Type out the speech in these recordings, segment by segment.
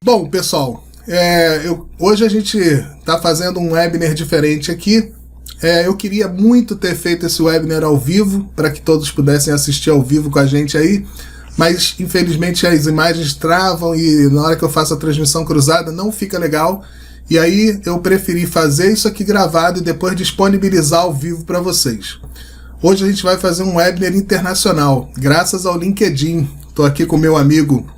Bom, pessoal, hoje a gente está fazendo um webinar diferente aqui. Eu queria muito ter feito esse webinar ao vivo, para que todos pudessem assistir ao vivo com a gente aí, mas infelizmente as imagens travam e na hora que eu faço a transmissão cruzada não fica legal. E aí eu preferi fazer isso aqui gravado e depois disponibilizar ao vivo para vocês. Hoje a gente vai fazer um webinar internacional, graças ao LinkedIn. Estou aqui com meu amigo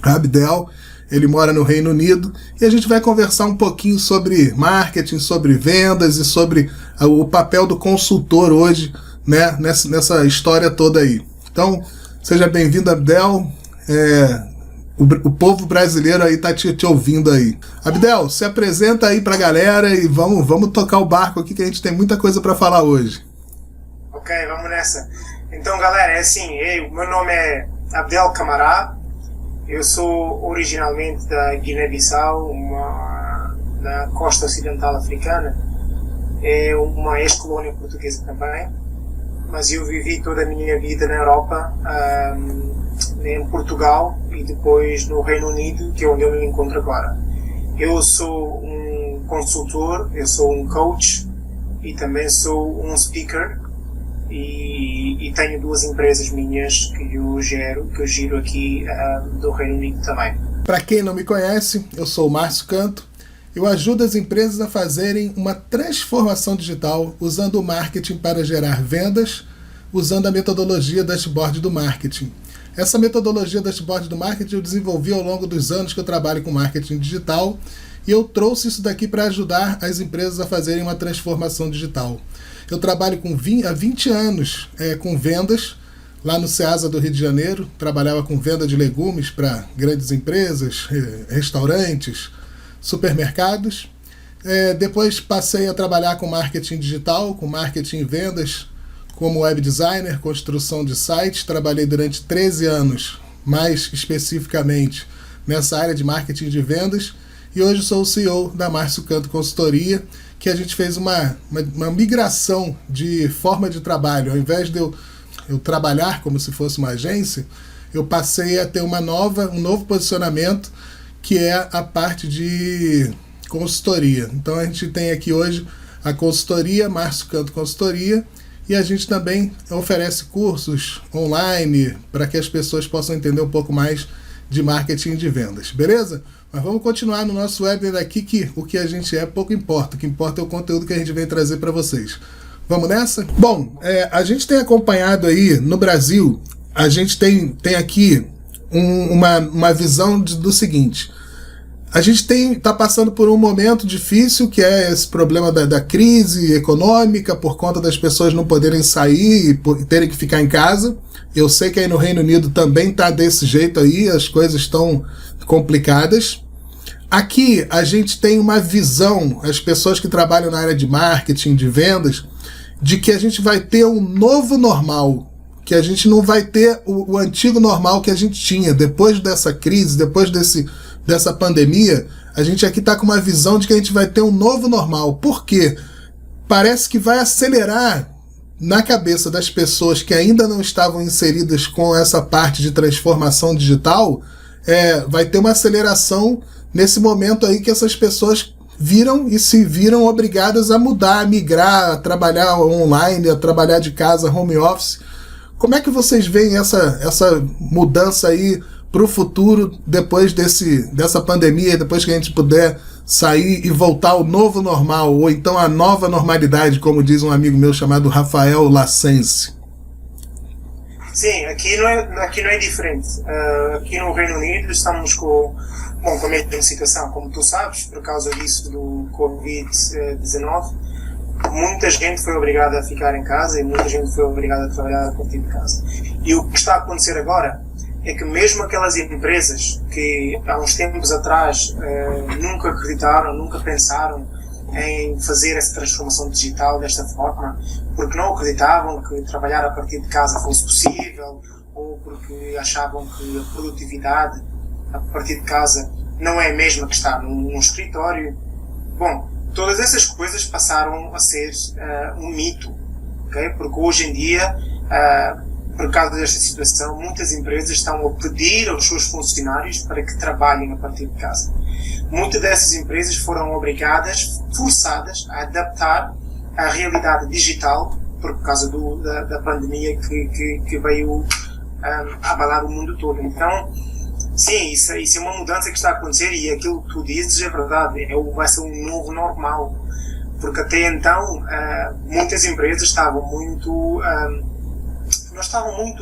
Abdel. Ele mora no Reino Unido e a gente vai conversar um pouquinho sobre marketing, sobre vendas e sobre o papel do consultor hoje, né, nessa história toda aí. Então, seja bem-vindo, Abdel. O povo brasileiro aí tá te ouvindo aí. Abdel, se apresenta aí pra galera e vamos tocar o barco aqui que a gente tem muita coisa para falar hoje. Ok, vamos nessa. Então, galera, o meu nome é Abdel Camará. Eu sou originalmente da Guiné-Bissau, na costa ocidental africana. É uma ex-colónia portuguesa também. Mas eu vivi toda a minha vida na Europa, em Portugal e depois no Reino Unido, que é onde eu me encontro agora. Eu sou um consultor, eu sou um coach e também sou um speaker. E tenho duas empresas minhas que eu giro aqui do Reino Unido também. Para quem não me conhece, eu sou o Márcio Canto. Eu ajudo as empresas a fazerem uma transformação digital usando o marketing para gerar vendas, usando a metodologia Dashboard do Marketing. Essa metodologia Dashboard do Marketing eu desenvolvi ao longo dos anos que eu trabalho com marketing digital e eu trouxe isso daqui para ajudar as empresas a fazerem uma transformação digital. Eu trabalho há 20 anos com vendas, lá no Ceasa do Rio de Janeiro. Trabalhava com venda de legumes para grandes empresas, restaurantes, supermercados. Depois passei a trabalhar com marketing digital, com marketing e vendas, como web designer, construção de sites. Trabalhei durante 13 anos, mais especificamente, nessa área de marketing de vendas. E hoje sou o CEO da Márcio Canto Consultoria, que a gente fez uma migração de forma de trabalho. Ao invés de eu trabalhar como se fosse uma agência, eu passei a ter um novo posicionamento, que é a parte de consultoria. Então a gente tem aqui hoje a consultoria, Márcio Canto Consultoria, e a gente também oferece cursos online para que as pessoas possam entender um pouco mais de marketing e de vendas, beleza? Mas vamos continuar no nosso webinar aqui, que o que a gente pouco importa. O que importa é o conteúdo que a gente vem trazer para vocês. Vamos nessa? Bom, a gente tem acompanhado aí no Brasil, a gente tem aqui uma visão do seguinte: a gente está passando por um momento difícil, que é esse problema da crise econômica, por conta das pessoas não poderem sair e terem que ficar em casa. Eu sei que aí no Reino Unido também está desse jeito aí, as coisas estão complicadas. Aqui a gente tem uma visão, as pessoas que trabalham na área de marketing, de vendas, de que a gente vai ter um novo normal, que a gente não vai ter o antigo normal que a gente tinha. Depois dessa crise, depois dessa pandemia, a gente aqui está com uma visão de que a gente vai ter um novo normal. Por quê? Parece que vai acelerar na cabeça das pessoas que ainda não estavam inseridas com essa parte de transformação digital. Vai ter uma aceleração nesse momento aí que essas pessoas se viram obrigadas a mudar, a migrar, a trabalhar online, a trabalhar de casa, home office. Como é que vocês veem essa mudança aí para o futuro, depois dessa pandemia, depois que a gente puder sair e voltar ao novo normal, ou então a nova normalidade, como diz um amigo meu chamado Rafael Lassense? Sim, aqui não é diferente. Aqui no Reino Unido estamos com a mesma situação, como tu sabes, por causa disso do Covid-19. Muita gente foi obrigada a ficar em casa e muita gente foi obrigada a trabalhar a partir de casa. E o que está a acontecer agora é que mesmo aquelas empresas que há uns tempos atrás nunca acreditaram, nunca pensaram em fazer essa transformação digital desta forma, porque não acreditavam que trabalhar a partir de casa fosse possível, ou porque achavam que a produtividade a partir de casa não é a mesma que estar num escritório. Bom, todas essas coisas passaram a ser um mito, okay? Porque hoje em dia por causa desta situação, muitas empresas estão a pedir aos seus funcionários para que trabalhem a partir de casa. Muitas dessas empresas foram obrigadas, forçadas, a adaptar à realidade digital por causa da pandemia que veio abalar o mundo todo. Então, sim, isso é uma mudança que está a acontecer, e aquilo que tu dizes é verdade, vai ser um novo normal. Porque até então, muitas empresas estavam muito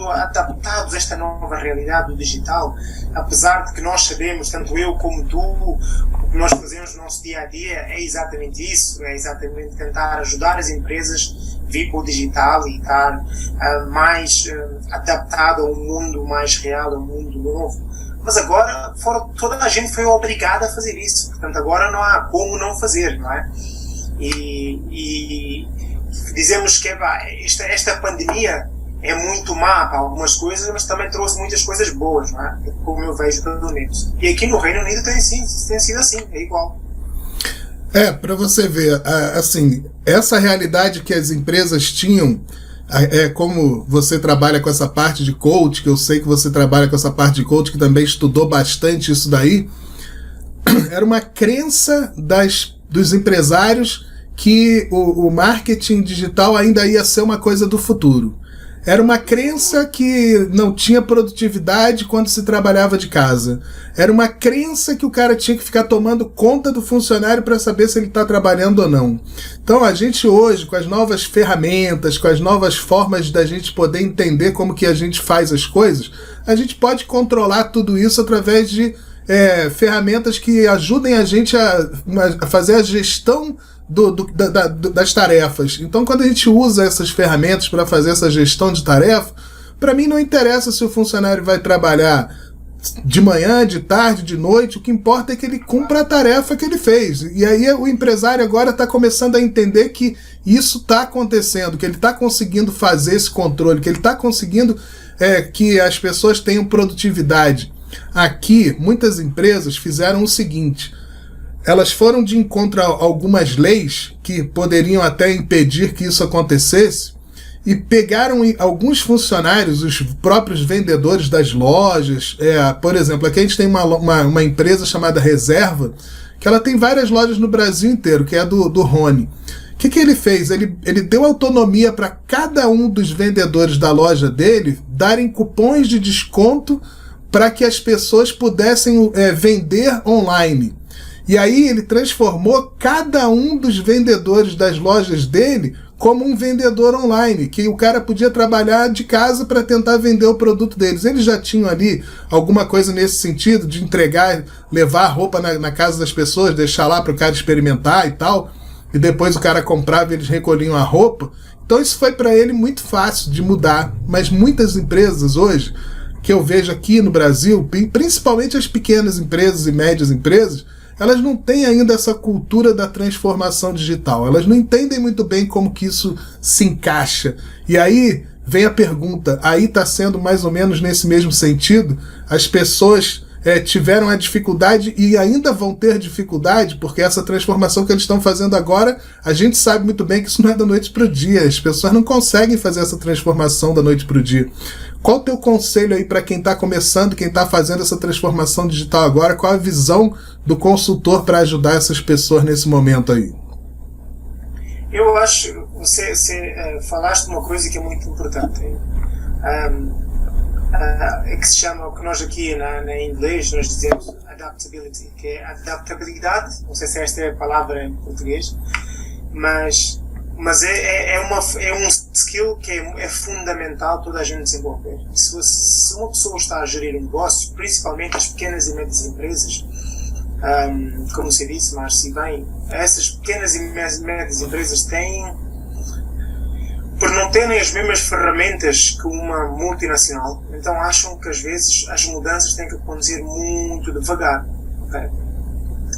adaptados a esta nova realidade do digital, apesar de que nós sabemos, tanto eu como tu, o que nós fazemos no nosso dia a dia é exatamente isso, é exatamente tentar ajudar as empresas a vir para o digital e estar mais adaptado a um mundo mais real, a um mundo novo. Mas agora toda a gente foi obrigada a fazer isso, portanto agora não há como não fazer, não é? E dizemos que esta pandemia é muito má para algumas coisas, mas também trouxe muitas coisas boas, não é? Como eu vejo pelo menos. E aqui no Reino Unido tem sido assim, é igual. Para você ver, assim, essa realidade que as empresas tinham, como você trabalha com essa parte de coach, que eu sei que você trabalha com essa parte de coach, que também estudou bastante isso daí, era uma crença dos empresários que o marketing digital ainda ia ser uma coisa do futuro. Era uma crença que não tinha produtividade quando se trabalhava de casa. Era uma crença que o cara tinha que ficar tomando conta do funcionário para saber se ele está trabalhando ou não. Então a gente hoje, com as novas ferramentas, com as novas formas da gente poder entender como que a gente faz as coisas, a gente pode controlar tudo isso através de ferramentas que ajudem a gente a fazer a gestão das tarefas. Então, quando a gente usa essas ferramentas para fazer essa gestão de tarefa, para mim não interessa se o funcionário vai trabalhar de manhã, de tarde, de noite, o que importa é que ele cumpra a tarefa que ele fez. E aí o empresário agora está começando a entender que isso está acontecendo, que ele está conseguindo fazer esse controle, que ele está conseguindo que as pessoas tenham produtividade. Aqui, muitas empresas fizeram o seguinte: elas foram de encontro a algumas leis que poderiam até impedir que isso acontecesse e pegaram alguns funcionários, os próprios vendedores das lojas. Por exemplo, aqui a gente tem uma empresa chamada Reserva, que ela tem várias lojas no Brasil inteiro, que é do Rony. O que ele fez? Ele deu autonomia para cada um dos vendedores da loja dele darem cupons de desconto para que as pessoas pudessem vender online. E aí ele transformou cada um dos vendedores das lojas dele como um vendedor online, que o cara podia trabalhar de casa para tentar vender o produto deles. Eles já tinham ali alguma coisa nesse sentido, de entregar, levar a roupa na casa das pessoas, deixar lá para o cara experimentar e tal, e depois o cara comprava e eles recolhiam a roupa. Então isso foi para ele muito fácil de mudar. Mas muitas empresas hoje, que eu vejo aqui no Brasil, principalmente as pequenas empresas e médias empresas, elas não têm ainda essa cultura da transformação digital. Elas não entendem muito bem como que isso se encaixa. E aí vem a pergunta, aí está sendo mais ou menos nesse mesmo sentido? As pessoas tiveram a dificuldade e ainda vão ter dificuldade, porque essa transformação que eles estão fazendo agora, a gente sabe muito bem que isso não é da noite para o dia. As pessoas não conseguem fazer essa transformação da noite para o dia. Qual o teu conselho aí para quem está começando, quem está fazendo essa transformação digital agora? Qual a visão do consultor para ajudar essas pessoas nesse momento aí? Eu acho que você falaste uma coisa que é muito importante. Que se chama, o que nós aqui em inglês nós dizemos adaptability, que é adaptabilidade. Não sei se esta é a palavra em português, mas é um skill que é fundamental toda a gente desenvolver. Se uma pessoa está a gerir um negócio, principalmente as pequenas e médias empresas, como se disse, mas se bem, essas pequenas e médias empresas por não terem as mesmas ferramentas que uma multinacional, então acham que às vezes as mudanças têm que acontecer muito devagar. Okay?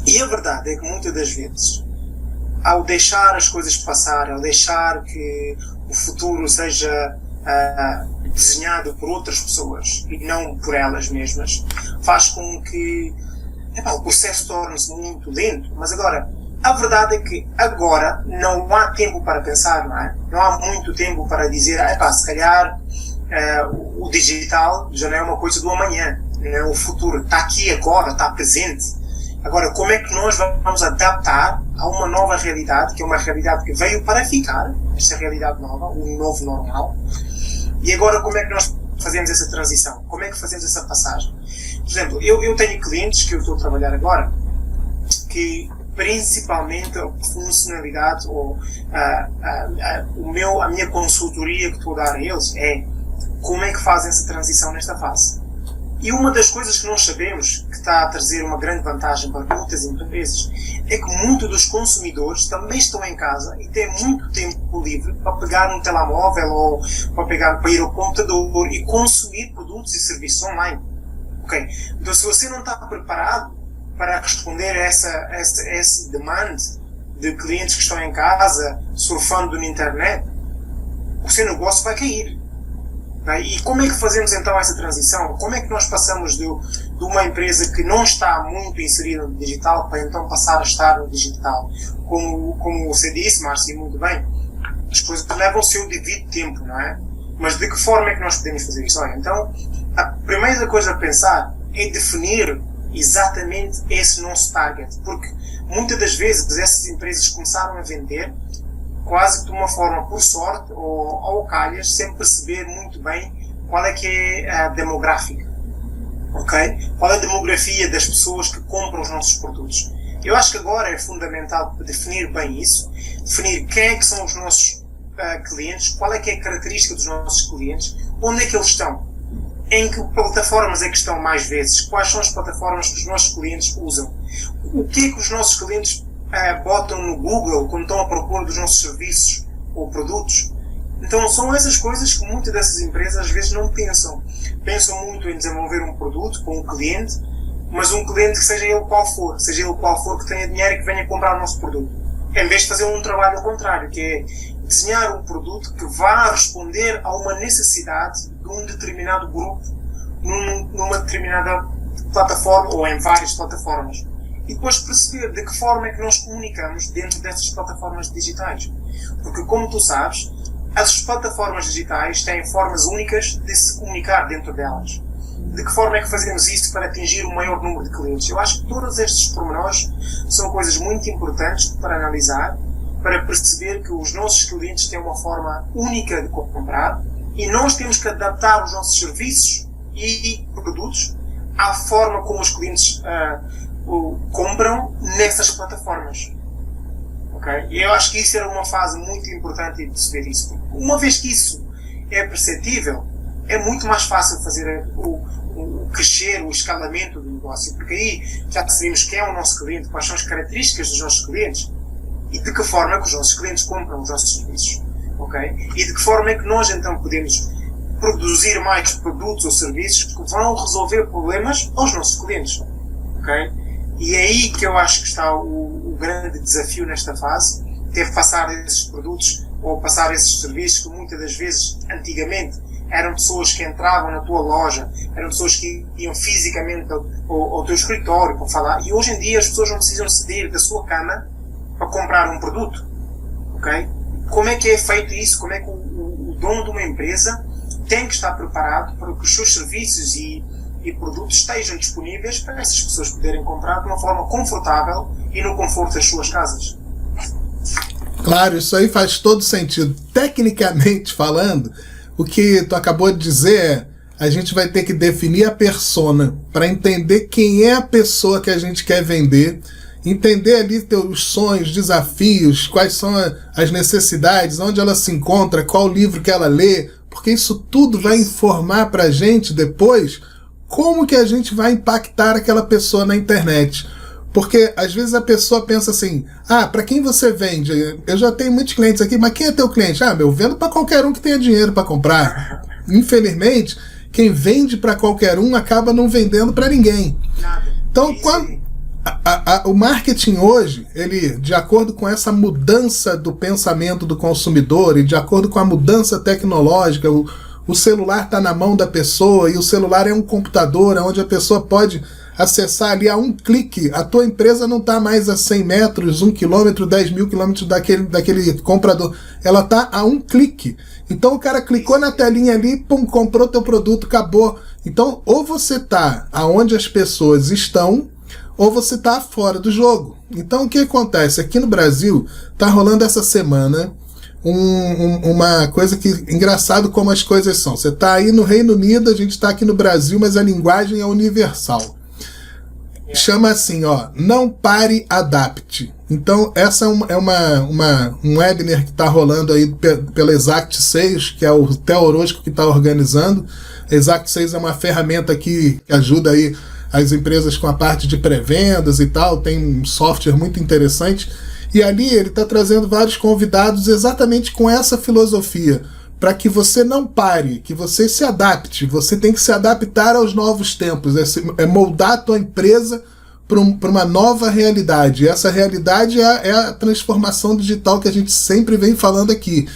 E a verdade é que muitas das vezes, ao deixar as coisas passar, ao deixar que o futuro seja desenhado por outras pessoas e não por elas mesmas, faz com que o processo torne-se muito lento. Mas agora, a verdade é que agora não há tempo para pensar, não é? Não há muito tempo para dizer, se calhar o digital já não é uma coisa do amanhã, não é o futuro, está aqui agora, está presente. Agora, como é que nós vamos adaptar a uma nova realidade, que é uma realidade que veio para ficar, esta realidade nova, um novo normal, e agora como é que nós fazemos essa transição? Como é que fazemos essa passagem? Por exemplo, eu tenho clientes que eu estou a trabalhar agora, que principalmente a funcionalidade ou a minha consultoria que estou a dar a eles é como é que fazem essa transição nesta fase. E uma das coisas que nós sabemos que está a trazer uma grande vantagem para muitas empresas é que muitos dos consumidores também estão em casa e têm muito tempo livre para pegar um telemóvel ou para ir ao computador e consumir produtos e serviços online. Okay? Então, se você não está preparado para responder a essa demand de clientes que estão em casa surfando na internet, o seu negócio vai cair. E como é que fazemos então essa transição? Como é que nós passamos de uma empresa que não está muito inserida no digital para então passar a estar no digital? Como você disse, Márcio, muito bem, as coisas levam o seu devido tempo, não é? Mas de que forma é que nós podemos fazer isso? Olha, então, a primeira coisa a pensar é definir exatamente esse nosso target, porque muitas das vezes essas empresas começaram a vender quase que de uma forma por sorte ou ao calhas, sem perceber muito bem qual é que é a demográfica, ok? Qual é a demografia das pessoas que compram os nossos produtos. Eu acho que agora é fundamental definir bem isso, definir quem é que são os nossos clientes, qual é que é a característica dos nossos clientes, onde é que eles estão, em que plataformas é que estão mais vezes, quais são as plataformas que os nossos clientes usam, o que é que os nossos clientes botam no Google quando estão à procura dos nossos serviços ou produtos. Então são essas coisas que muitas dessas empresas às vezes não pensam. Pensam muito em desenvolver um produto para um cliente, mas um cliente que seja ele qual for que tenha dinheiro e que venha comprar o nosso produto. Em vez de fazer um trabalho ao contrário, que é desenhar um produto que vá responder a uma necessidade de um determinado grupo numa determinada plataforma ou em várias plataformas. E depois perceber de que forma é que nós comunicamos dentro dessas plataformas digitais. Porque, como tu sabes, as plataformas digitais têm formas únicas de se comunicar dentro delas. De que forma é que fazemos isso para atingir o maior número de clientes? Eu acho que todos estes pormenores são coisas muito importantes para analisar, para perceber que os nossos clientes têm uma forma única de comprar e nós temos que adaptar os nossos serviços e produtos à forma como os clientes compram nessas plataformas. Okay? E eu acho que isso era uma fase muito importante de perceber isso. Porque uma vez que isso é perceptível, é muito mais fácil fazer o crescer, o escalamento do negócio, porque aí já decidimos quem é o nosso cliente, quais são as características dos nossos clientes e de que forma é que os nossos clientes compram os nossos serviços. Okay? E de que forma é que nós então podemos produzir mais produtos ou serviços que vão resolver problemas aos nossos clientes. Okay? E é aí que eu acho que está o grande desafio nesta fase, ter que passar esses produtos ou passar esses serviços que muitas das vezes, antigamente, eram pessoas que entravam na tua loja, eram pessoas que iam fisicamente ao teu escritório para falar, e hoje em dia as pessoas não precisam sair da sua cama para comprar um produto. Okay? Como é que é feito isso? Como é que o dono de uma empresa tem que estar preparado para que os seus serviços e produtos estejam disponíveis para essas pessoas poderem comprar de uma forma confortável e no conforto das suas casas? Claro, isso aí faz todo sentido. Tecnicamente falando, o que tu acabou de dizer é a gente vai ter que definir a persona para entender quem é a pessoa que a gente quer vender, entender ali teus sonhos, desafios, quais são as necessidades, onde ela se encontra, qual livro que ela lê, porque isso tudo vai informar para a gente depois como que a gente vai impactar aquela pessoa na internet. Porque às vezes a pessoa pensa assim, para quem você vende? Eu já tenho muitos clientes aqui, mas quem é teu cliente? Eu vendo para qualquer um que tenha dinheiro para comprar. Infelizmente, quem vende para qualquer um acaba não vendendo para ninguém. Então, o marketing hoje, ele, de acordo com essa mudança do pensamento do consumidor e de acordo com a mudança tecnológica, o celular está na mão da pessoa e o celular é um computador onde a pessoa pode acessar ali a um clique. A tua empresa não está mais a 100 metros, 1 quilômetro, 10 mil quilômetros daquele comprador. Ela está a um clique. Então o cara clicou na telinha ali, pum, comprou teu produto, acabou. Então ou você está aonde as pessoas estão, ou você está fora do jogo. Então o que acontece? Aqui no Brasil está rolando essa semana uma coisa que engraçado como as coisas são. Você está aí no Reino Unido, a gente está aqui no Brasil, mas a linguagem é universal. Chama assim, ó, não pare, adapte. Então essa é um webinar que está rolando aí pela Exact Sales, que é o Theo Orozco que está organizando. A Exact Sales é uma ferramenta que ajuda aí as empresas com a parte de pré-vendas e tal, tem um software muito interessante. E ali ele está trazendo vários convidados exatamente com essa filosofia, para que você não pare, que você se adapte. Você tem que se adaptar aos novos tempos, é moldar a tua empresa para uma nova realidade. E essa realidade é a transformação digital que a gente sempre vem falando aqui.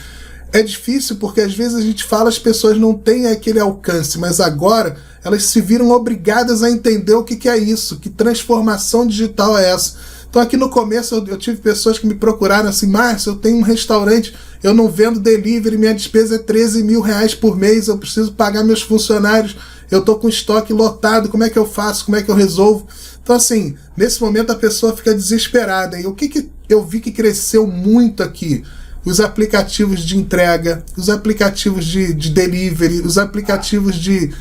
É difícil porque às vezes a gente fala, as pessoas não têm aquele alcance, mas agora elas se viram obrigadas a entender o que é isso, que transformação digital é essa. Então aqui no começo eu tive pessoas que me procuraram assim, Márcio, eu tenho um restaurante, eu não vendo delivery, minha despesa é 13 mil reais por mês, eu preciso pagar meus funcionários, eu estou com estoque lotado, como é que eu faço, como é que eu resolvo? Então assim, nesse momento a pessoa fica desesperada. E o que eu vi que cresceu muito aqui? Os aplicativos de entrega, os aplicativos de delivery, os aplicativos de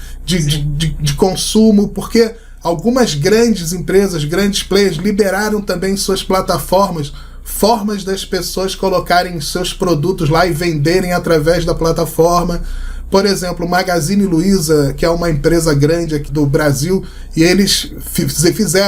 consumo, porque algumas grandes empresas, grandes players, liberaram também suas plataformas, formas das pessoas colocarem seus produtos lá e venderem através da plataforma. Por exemplo, o Magazine Luiza, que é uma empresa grande aqui do Brasil, e eles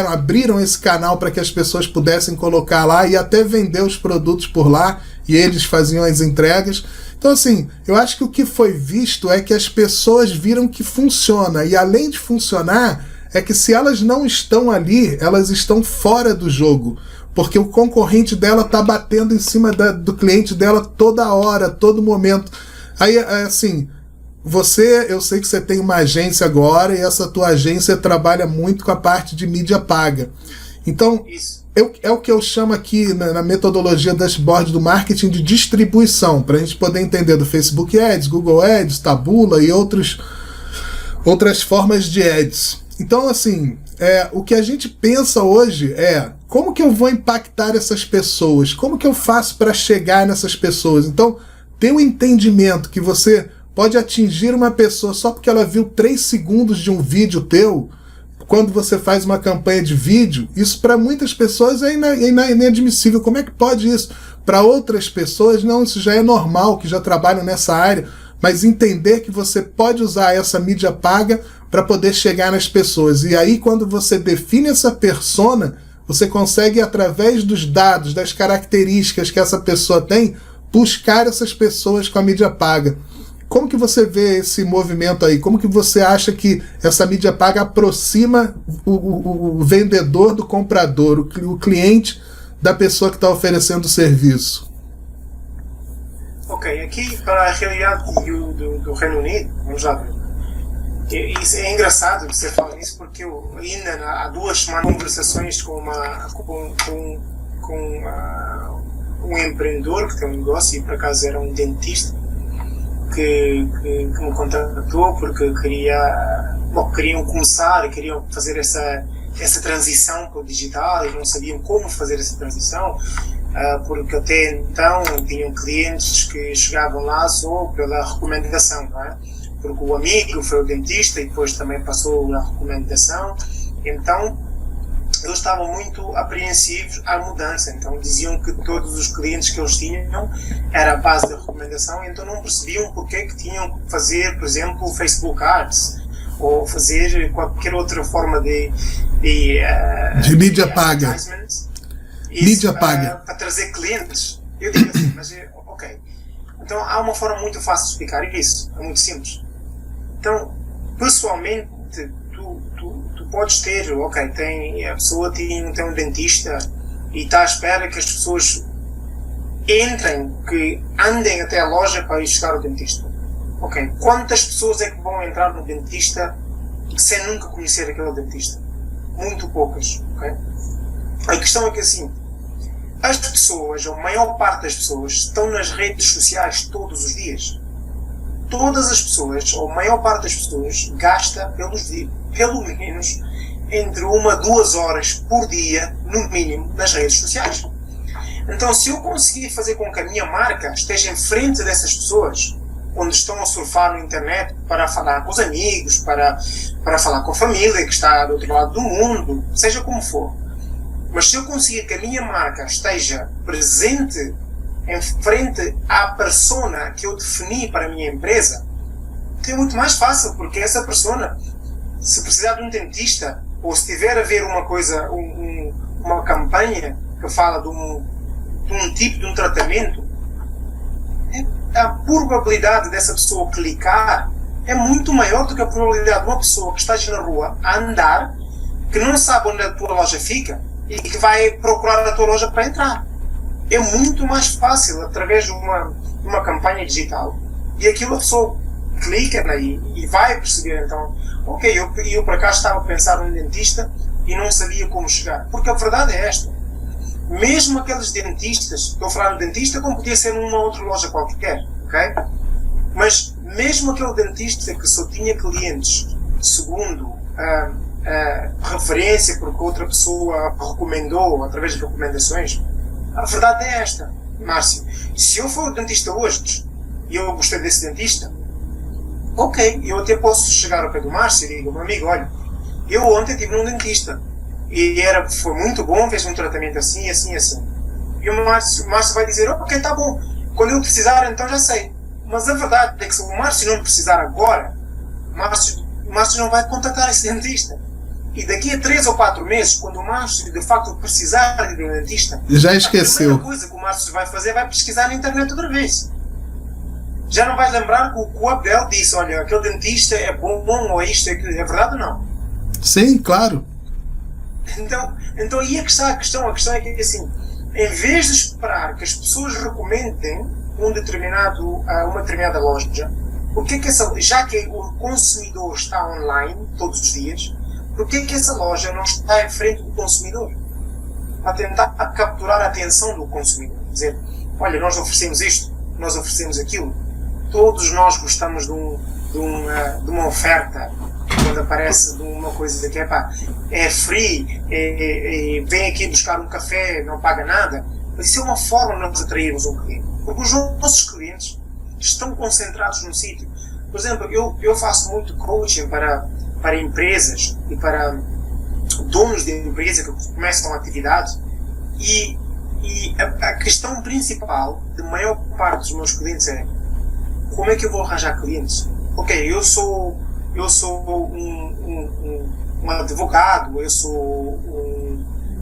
abriram esse canal para que as pessoas pudessem colocar lá e até vender os produtos por lá, e eles faziam as entregas. Então assim, eu acho que o que foi visto é que as pessoas viram que funciona, e além de funcionar, é que se elas não estão ali, elas estão fora do jogo, porque o concorrente dela está batendo em cima do cliente dela toda hora, todo momento. Aí, assim, eu sei que você tem uma agência agora, e essa tua agência trabalha muito com a parte de mídia paga. Então, é o que eu chamo aqui na metodologia dashboard do marketing de distribuição, para a gente poder entender do Facebook Ads, Google Ads, Taboola e outras formas de ads. Então, assim, o que a gente pensa hoje é como que eu vou impactar essas pessoas? Como que eu faço para chegar nessas pessoas? Então, ter um entendimento que você pode atingir uma pessoa só porque ela viu 3 segundos de um vídeo teu, quando você faz uma campanha de vídeo, isso para muitas pessoas é inadmissível. Como é que pode isso? Para outras pessoas, não, isso já é normal, que já trabalham nessa área, mas entender que você pode usar essa mídia paga para poder chegar nas pessoas. E aí, quando você define essa persona, você consegue, através dos dados, das características que essa pessoa tem, buscar essas pessoas com a mídia paga. Como que você vê esse movimento aí? Como que você acha que essa mídia paga aproxima o vendedor do comprador, o cliente da pessoa que está oferecendo o serviço? Ok, aqui para a realidade do Reino Unido, vamos lá ver. Isso é engraçado que você fala nisso, porque eu ainda há 2 semanas conversações com um empreendedor que tem um negócio, e por acaso era um dentista que me contactou porque queriam fazer essa transição para o digital e não sabiam como fazer essa transição, porque até então tinham clientes que chegavam lá só pela recomendação, não é? Porque o amigo foi o dentista e depois também passou a recomendação. Então eles estavam muito apreensivos à mudança, então diziam que todos os clientes que eles tinham era a base da recomendação, então não percebiam porque que tinham que fazer, por exemplo, Facebook Ads ou fazer qualquer outra forma de mídia paga. Mídia paga para trazer clientes. Eu digo assim, mas ok. Então há uma forma muito fácil de explicar isso, é muito simples. Então, pessoalmente, tu podes ter, a pessoa tem um dentista e está à espera que as pessoas andem até a loja para ir chegar ao dentista. Ok, quantas pessoas é que vão entrar no dentista sem nunca conhecer aquele dentista? muito poucas. Okay? A questão é que assim, as pessoas, ou a maior parte das pessoas, estão nas redes sociais todos os dias. Todas as pessoas, ou a maior parte das pessoas, gasta pelo menos entre 1 a 2 horas por dia, no mínimo, nas redes sociais. Então, se eu conseguir fazer com que a minha marca esteja em frente dessas pessoas, quando estão a surfar na internet para falar com os amigos, para falar com a família que está do outro lado do mundo, seja como for. Mas se eu conseguir que a minha marca esteja presente em frente à persona que eu defini para a minha empresa, é muito mais fácil, porque essa persona, se precisar de um dentista, ou se tiver a ver uma coisa, uma campanha que fala de um tipo de um tratamento, a probabilidade dessa pessoa clicar é muito maior do que a probabilidade de uma pessoa que está na rua a andar, que não sabe onde a tua loja fica e que vai procurar a tua loja para entrar. É muito mais fácil através de uma campanha digital. E aquilo a pessoa clica e vai perceber, então, ok, eu por acaso estava a pensar num dentista e não sabia como chegar. Porque a verdade é esta. Mesmo aqueles dentistas, estou a falar de dentista como podia ser numa outra loja qualquer, ok? Mas mesmo aquele dentista que só tinha clientes segundo referência porque outra pessoa recomendou através de recomendações, a verdade é esta, Márcio. Se eu for dentista hoje e eu gostei desse dentista, ok, eu até posso chegar ao pé do Márcio e digo, meu amigo, olha, eu ontem estive num dentista e foi muito bom, fez um tratamento assim, assim, assim. E o Márcio vai dizer, ok, tá bom, quando eu precisar então já sei. Mas a verdade é que se o Márcio não precisar agora, o Márcio não vai contatar esse dentista. E daqui a 3 ou 4 meses, quando o Márcio de facto precisar de um dentista, já esqueceu. A primeira coisa que o Márcio vai fazer vai pesquisar na internet outra vez. Já não vais lembrar que o Abdel disse, olha, aquele dentista é bom ou isto, é verdade ou não? Sim, claro. Então aí é que está a questão é que assim, em vez de esperar que as pessoas recomendem uma determinada loja, já que o consumidor está online todos os dias, por que essa loja não está em frente do consumidor? Para tentar capturar a atenção do consumidor. Dizer, olha, nós oferecemos isto, nós oferecemos aquilo. Todos nós gostamos de uma oferta, quando aparece de uma coisa que é free, vem aqui buscar um café, não paga nada. Mas isso é uma forma de nós atrairmos um cliente. Porque os nossos clientes estão concentrados num sítio. Por exemplo, eu faço muito coaching para empresas e para donos de empresa que começam a atividade e a questão principal de maior parte dos meus clientes é como é que eu vou arranjar clientes? Ok, eu sou um advogado, eu sou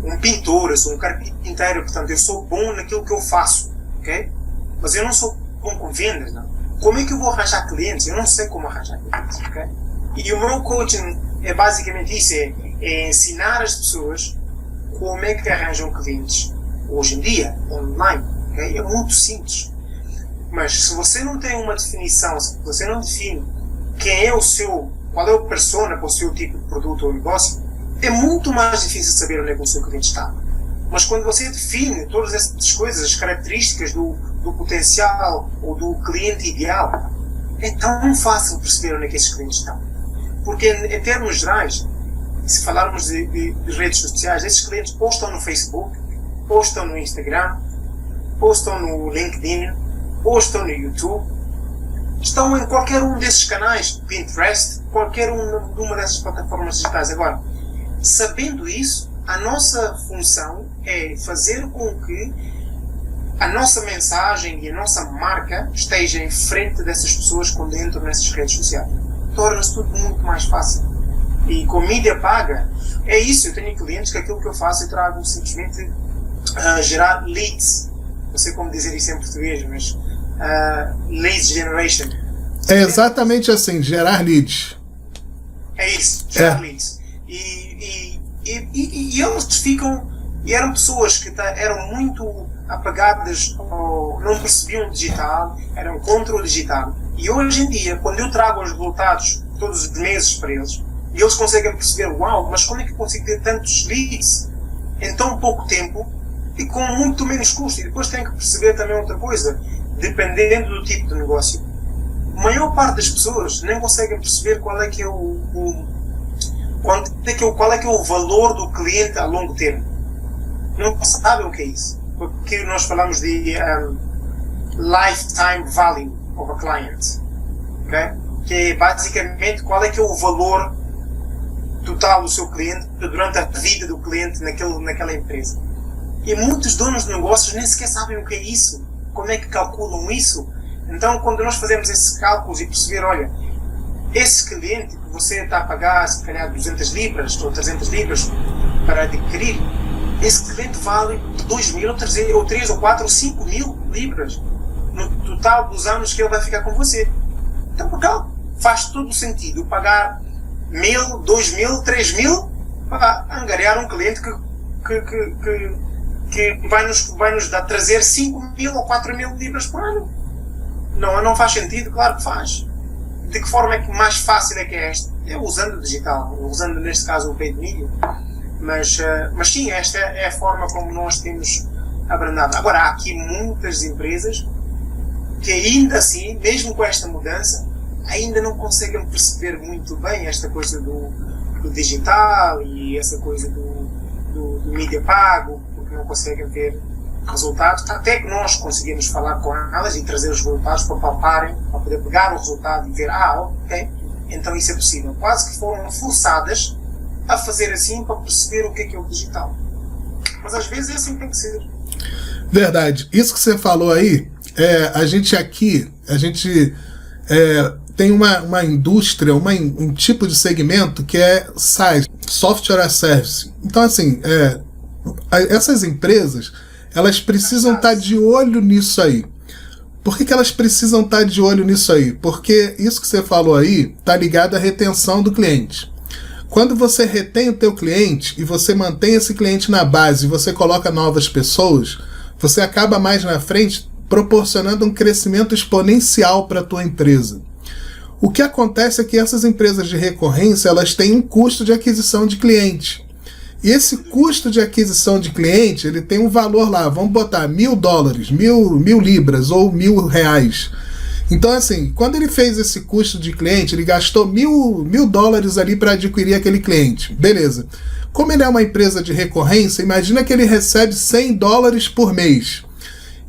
um pintor, eu sou um carpinteiro, portanto eu sou bom naquilo que eu faço, ok? Mas eu não sou bom com vendas, não. Como é que eu vou arranjar clientes? Eu não sei como arranjar clientes, ok? E o meu coaching é basicamente isso, é ensinar as pessoas como é que arranjam clientes hoje em dia, online, okay? É muito simples. Mas se você não tem uma definição, se você não define qual é o persona para o seu tipo de produto ou negócio, é muito mais difícil saber onde é que o seu cliente está. Mas quando você define todas essas coisas, as características do potencial ou do cliente ideal, é tão fácil perceber onde é que esses clientes estão. Porque em termos gerais, se falarmos de redes sociais, esses clientes postam no Facebook, postam no Instagram, postam no LinkedIn, postam no YouTube, estão em qualquer um desses canais, Pinterest, qualquer uma dessas plataformas digitais. Agora, sabendo isso, a nossa função é fazer com que a nossa mensagem e a nossa marca esteja em frente dessas pessoas quando entram nessas redes sociais. Torna-se tudo muito mais fácil. E com mídia paga, é isso. Eu tenho clientes que aquilo que eu faço eu trago simplesmente gerar leads. Não sei como dizer isso em português, mas leads generation. É exatamente assim, gerar leads. É isso, gerar leads. E eles ficam, e eram pessoas que eram muito apagadas, ou não percebiam o digital, eram contra o digital. E hoje em dia, quando eu trago os resultados todos os meses para eles, E eles conseguem perceber, uau, mas como é que eu consigo ter tantos leads em tão pouco tempo e com muito menos custo? E depois têm que perceber também outra coisa, dependendo do tipo de negócio. A maior parte das pessoas nem conseguem perceber qual é que é o valor do cliente a longo termo. Não sabem o que é isso. Porque nós falamos de lifetime value of a client. Okay? Que é basicamente qual é que é o valor total do seu cliente durante a vida do cliente naquela empresa. E muitos donos de negócios nem sequer sabem o que é isso. Como é que calculam isso? Então, quando nós fazemos esses cálculos e perceber, olha, esse cliente que você está a pagar, se calhar 200 libras ou 300 libras para adquirir, esse cliente vale 2.000 ou 3 ou 4 ou 5.000 libras no total dos anos que ele vai ficar com você. Então, por cá, faz todo o sentido pagar 1.000, 2.000, 3.000 para angariar um cliente que vai nos trazer 5.000 ou 4.000 libras por ano. Não faz sentido? Claro que faz. De que forma é que mais fácil é que é esta? É usando o digital, usando neste caso o paid media. Mas sim, esta é a forma como nós temos abrandado. Agora, há aqui muitas empresas que ainda assim, mesmo com esta mudança, ainda não conseguem perceber muito bem esta coisa do digital e essa coisa do mídia pago, porque não conseguem ver resultados, até que nós conseguimos falar com elas e trazer os resultados para palparem, para poder pegar o resultado e ver, ok, então isso é possível. Quase que foram forçadas a fazer assim para perceber o que é o digital. Mas às vezes é assim que tem que ser. Verdade. Isso que você falou aí, a gente tem uma indústria, um tipo de segmento que é SaaS, Software as Service. Então, assim, essas empresas, elas precisam estar de olho nisso aí. Por que elas precisam estar de olho nisso aí? Porque isso que você falou aí está ligado à retenção do cliente. Quando você retém o teu cliente e você mantém esse cliente na base e você coloca novas pessoas, você acaba mais na frente proporcionando um crescimento exponencial para a tua empresa. O que acontece é que essas empresas de recorrência, elas têm um custo de aquisição de cliente. E esse custo de aquisição de cliente, ele tem um valor lá, vamos botar $1.000, 1.000 libras ou R$1.000. Então, assim, quando ele fez esse custo de cliente, ele gastou $1.000 ali para adquirir aquele cliente. Beleza. Como ele é uma empresa de recorrência, imagina que ele recebe $100 por mês.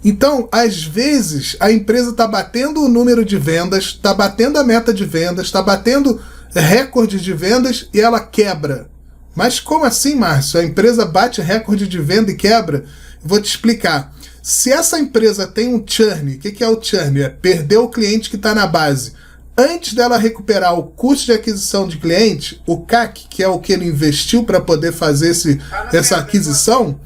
Então, às vezes, a empresa está batendo o número de vendas, está batendo a meta de vendas, está batendo recorde de vendas e ela quebra. Mas como assim, Márcio? A empresa bate recorde de venda e quebra? Vou te explicar. Se essa empresa tem um churn, o que é o churn? É perder o cliente que está na base. Antes dela recuperar o custo de aquisição de cliente, o CAC, que é o que ele investiu para poder fazer essa aquisição,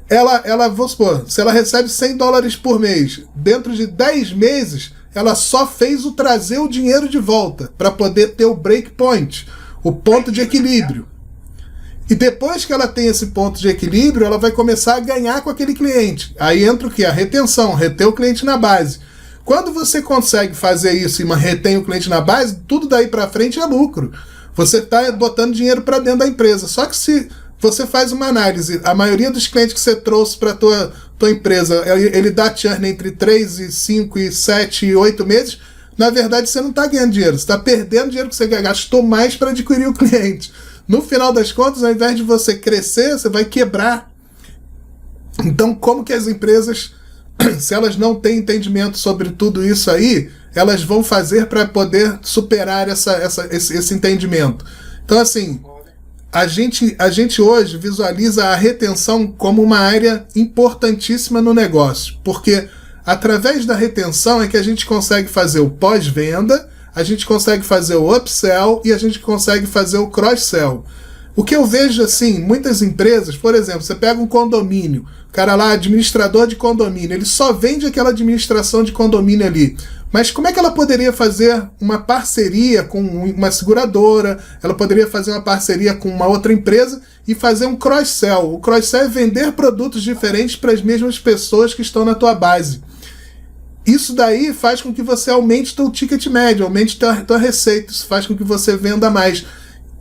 ela, vamos supor, se ela recebe $100 por mês, dentro de 10 meses, ela só fez trazer o dinheiro de volta para poder ter o break point, o ponto de equilíbrio. E depois que ela tem esse ponto de equilíbrio, ela vai começar a ganhar com aquele cliente. Aí entra o que? A retenção, reter o cliente na base. Quando você consegue fazer isso e retém o cliente na base, tudo daí para frente é lucro. Você está botando dinheiro para dentro da empresa. Só que se você faz uma análise, a maioria dos clientes que você trouxe para a tua empresa, ele dá churn entre 3 e 5 e 7 e 8 meses, na verdade você não está ganhando dinheiro, você está perdendo dinheiro que você gastou mais para adquirir o cliente. No final das contas, ao invés de você crescer, você vai quebrar. Então, como que as empresas, se elas não têm entendimento sobre tudo isso aí, elas vão fazer para poder superar esse entendimento? Então, assim, a gente hoje visualiza a retenção como uma área importantíssima no negócio, porque através da retenção é que a gente consegue fazer o pós-venda, a gente consegue fazer o upsell e a gente consegue fazer o cross-sell. O que eu vejo, assim, muitas empresas, por exemplo, você pega um condomínio, o cara lá, administrador de condomínio, ele só vende aquela administração de condomínio ali. Mas como é que ela poderia fazer uma parceria com uma seguradora, ela poderia fazer uma parceria com uma outra empresa e fazer um cross-sell? O cross-sell é vender produtos diferentes para as mesmas pessoas que estão na tua base. Isso daí faz com que você aumente teu ticket médio, aumente tua receita, isso faz com que você venda mais.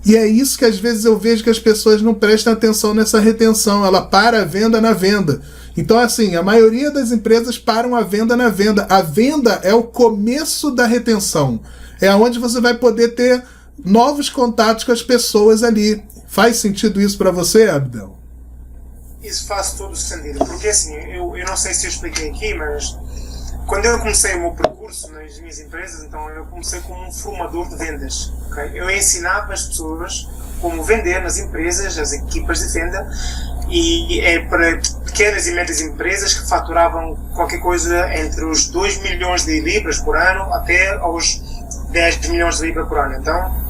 E é isso que às vezes eu vejo que as pessoas não prestam atenção nessa retenção. Ela para a venda na venda. Então, assim, a maioria das empresas param a venda na venda. A venda é o começo da retenção. É onde você vai poder ter novos contatos com as pessoas ali. Faz sentido isso para você, Abdel? Isso faz todo o sentido. Porque, assim, eu não sei se eu expliquei aqui, mas quando eu comecei o meu percurso nas minhas empresas, então eu comecei como um formador de vendas. Okay? Eu ensinava as pessoas como vender nas empresas, as equipas de venda, e é para pequenas e médias empresas que faturavam qualquer coisa entre os 2 milhões de libras por ano até aos 10 milhões de libras por ano. Então,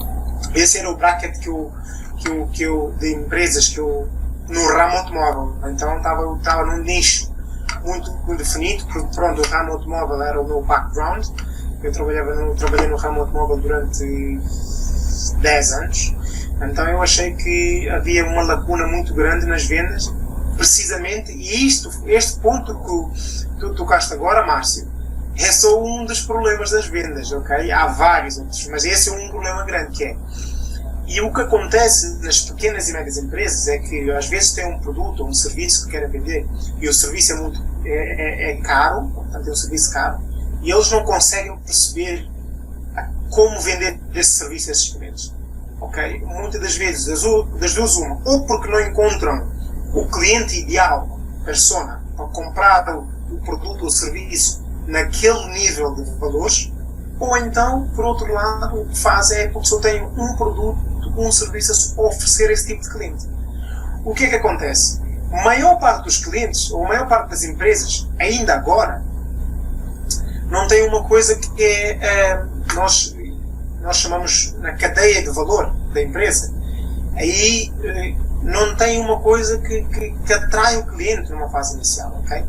esse era o bracket de empresas que eu, no ramo automóvel. Então, estava num nicho muito definido, porque pronto, o ramo automóvel era o meu background. Eu trabalhei no ramo automóvel durante 10 anos. Então eu achei que havia uma lacuna muito grande nas vendas, precisamente, e este ponto que tu tocaste agora, Márcio, é só um dos problemas das vendas, ok? Há vários outros, mas esse é um problema grande que é. E o que acontece nas pequenas e médias empresas é que às vezes tem um produto ou um serviço que querem vender e o serviço é caro, portanto é um serviço caro, e eles não conseguem perceber como vender esse serviço a esses clientes. Okay? Muitas das vezes, das duas uma, ou porque não encontram o cliente ideal, persona, para comprar o produto ou o serviço naquele nível de valores, ou então, por outro lado, o que faz é porque só tem um produto, um serviço a oferecer a esse tipo de cliente. O que é que acontece? A maior parte dos clientes, ou a maior parte das empresas, ainda agora, não tem uma coisa que nós chamamos na cadeia de valor da empresa. Aí não tem uma coisa que atrai o cliente numa fase inicial, ok?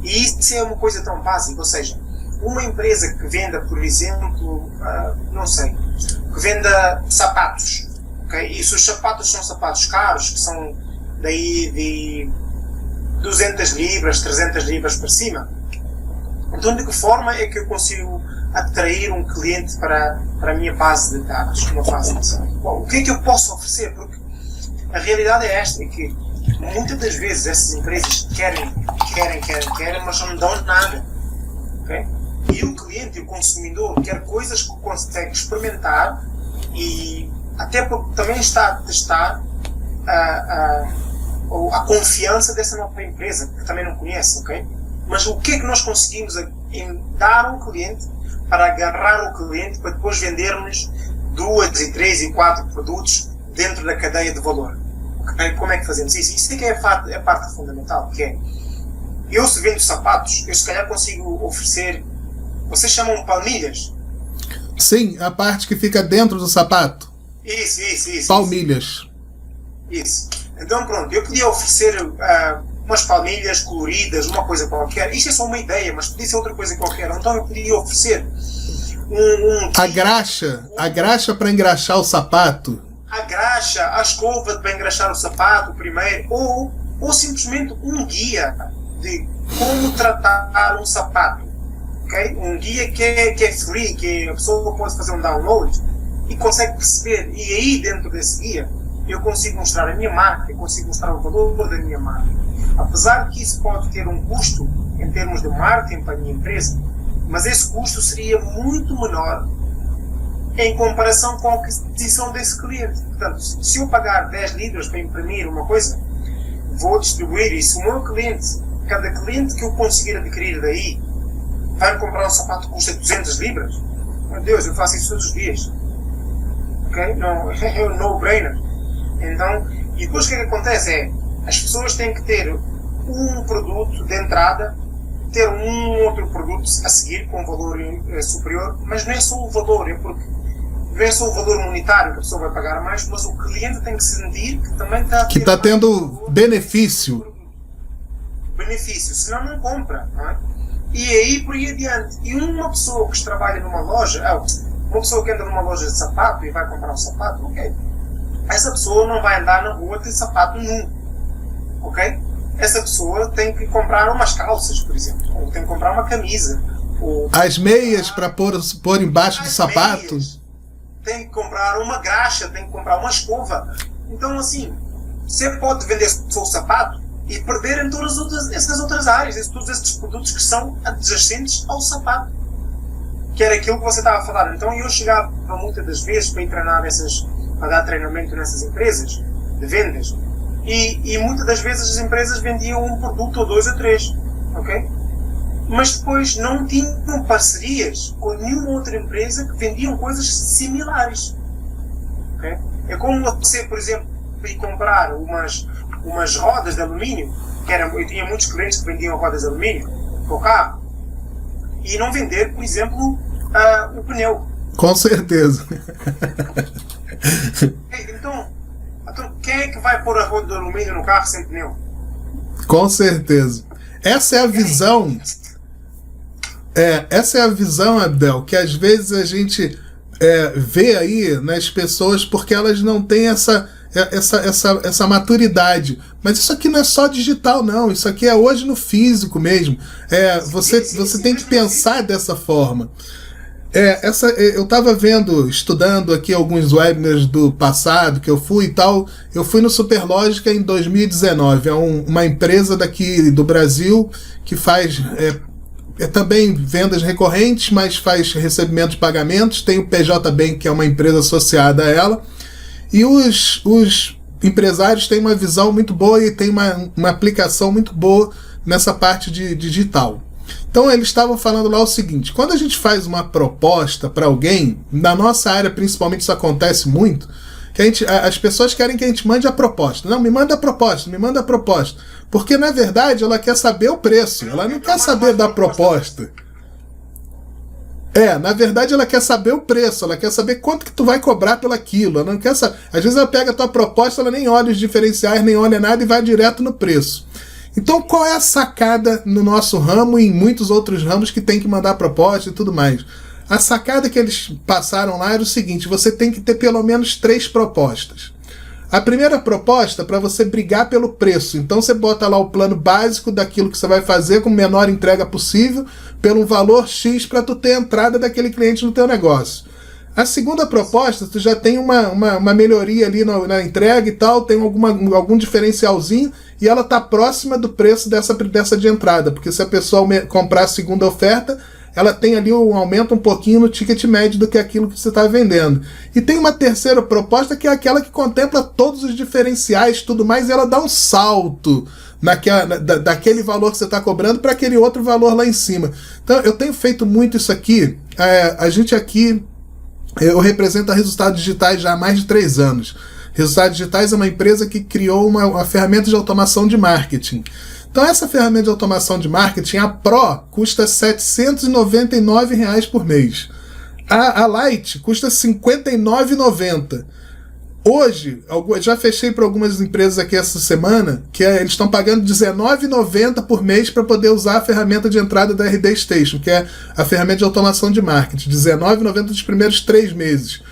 E isso é uma coisa tão básica, ou seja, uma empresa que venda, por exemplo, que venda sapatos, ok? E se os sapatos são sapatos caros, que são daí de 200 libras, 300 libras para cima, então de que forma é que eu consigo atrair um cliente para a minha base de dados, numa fase inicial? Bom, o que é que eu posso oferecer? Porque a realidade é esta, é que muitas das vezes essas empresas querem, mas não dão nada. Okay? E o cliente, o consumidor, quer coisas que consegue experimentar e até porque também está a testar a confiança dessa nova empresa, que também não conhece, ok? Mas o que é que nós conseguimos em dar ao cliente para agarrar o cliente para depois vendermos 2, 3 e 4 produtos dentro da cadeia de valor? Okay? Como é que fazemos isso? Isso é que é a parte fundamental, que é, eu se vendo sapatos, eu se calhar consigo oferecer, vocês chamam palmilhas? Sim, a parte que fica dentro do sapato. Isso. Palmilhas. Isso. Então pronto, eu podia oferecer umas palmilhas coloridas, uma coisa qualquer. Isto é só uma ideia, mas podia ser outra coisa qualquer. Então eu podia oferecer a graxa para engraxar o sapato. A graxa, a escova para engraxar o sapato primeiro, ou simplesmente um guia de como tratar um sapato. Okay? Um guia que é free, que a pessoa pode fazer um download e consegue perceber. E aí dentro desse guia eu consigo mostrar a minha marca, eu consigo mostrar o valor da minha marca. Apesar de que isso pode ter um custo em termos de marketing para a minha empresa, mas esse custo seria muito menor em comparação com a aquisição desse cliente. Portanto, se eu pagar 10 libras para imprimir uma coisa, vou distribuir isso. O meu cliente, cada cliente que eu conseguir adquirir daí, vai comprar um sapato que custa 200 libras? Meu Deus, eu faço isso todos os dias. Ok? Não, é um no-brainer. Então, e depois o que acontece é, as pessoas têm que ter um produto de entrada, ter um outro produto a seguir com um valor superior, mas não é só o valor, não é só o valor monetário que a pessoa vai pagar mais, mas o cliente tem que sentir que também está tendo benefício. Benefício, senão não compra, não é? E aí por aí adiante. E uma pessoa que trabalha numa loja, uma pessoa que entra numa loja de sapato e vai comprar um sapato, ok? Essa pessoa não vai andar na rua de sapato nu, ok? Essa pessoa tem que comprar umas calças, por exemplo, ou tem que comprar uma camisa. Ou as meias para pôr embaixo do sapato. tem que comprar uma graxa, tem que comprar uma escova. Então, assim, você pode vender só o sapato e perder em todas essas outras áreas, todos esses produtos que são adjacentes ao sapato, que era aquilo que você estava a falar. Então eu chegava muitas das vezes para ir treinar para dar treinamento nessas empresas de vendas, e muitas das vezes as empresas vendiam um produto ou dois ou três, ok? Mas depois não tinham parcerias com nenhuma outra empresa que vendiam coisas similares, okay? É como você, por exemplo, ir comprar umas rodas de alumínio, eu tinha muitos clientes que vendiam rodas de alumínio para o carro, e não vender, por exemplo, o pneu. Com certeza. Então, quem é que vai pôr a roda de alumínio no carro sem pneu? Com certeza. Essa é a visão. Essa é a visão, Abdel, que às vezes a gente vê aí nas pessoas porque elas não têm essa maturidade. Mas isso aqui não é só digital, não. Isso aqui é hoje no físico mesmo. Você tem que pensar dessa forma. Eu estava estudando aqui alguns webinars do passado que eu fui e tal. Eu fui no Superlógica em 2019. É uma empresa daqui do Brasil que faz também vendas recorrentes, mas faz recebimento de pagamentos. Tem o PJ Bank, que é uma empresa associada a ela. E os empresários têm uma visão muito boa e tem uma aplicação muito boa nessa parte de digital. Então eles estavam falando lá o seguinte: quando a gente faz uma proposta para alguém, na nossa área principalmente isso acontece muito, que as pessoas querem que a gente mande a proposta. Não, me manda a proposta. Porque na verdade ela quer saber o preço, ela não quer saber da proposta. Na verdade ela quer saber o preço, ela quer saber quanto que tu vai cobrar pelo aquilo. Ela não quer saber. Às vezes ela pega a tua proposta, ela nem olha os diferenciais, nem olha nada e vai direto no preço. Então qual é a sacada no nosso ramo e em muitos outros ramos que tem que mandar proposta e tudo mais? A sacada que eles passaram lá era o seguinte: você tem que ter pelo menos 3 propostas. A primeira proposta para você brigar pelo preço. Então você bota lá o plano básico daquilo que você vai fazer com a menor entrega possível, pelo valor X, para tu ter a entrada daquele cliente no teu negócio. A segunda proposta, tu já tem uma melhoria ali na entrega e tal, tem algum diferencialzinho, e ela está próxima do preço dessa de entrada, porque se a pessoa comprar a segunda oferta, ela tem ali um aumento um pouquinho no ticket médio do que aquilo que você está vendendo. E tem uma terceira proposta, que é aquela que contempla todos os diferenciais e tudo mais, e ela dá um salto daquele valor que você está cobrando para aquele outro valor lá em cima. Então eu tenho feito muito isso aqui. A gente aqui, eu represento a Resultados Digitais já há mais de 3 anos. Resultados Digitais é uma empresa que criou uma ferramenta de automação de marketing. Então essa ferramenta de automação de marketing, a Pro, custa R$ 799 por mês. A Lite custa R$ 59,90. Hoje, já fechei para algumas empresas aqui essa semana, que eles estão pagando R$ 19,90 por mês para poder usar a ferramenta de entrada da RD Station, que é a ferramenta de automação de marketing. R$ 19,90 dos primeiros 3 meses.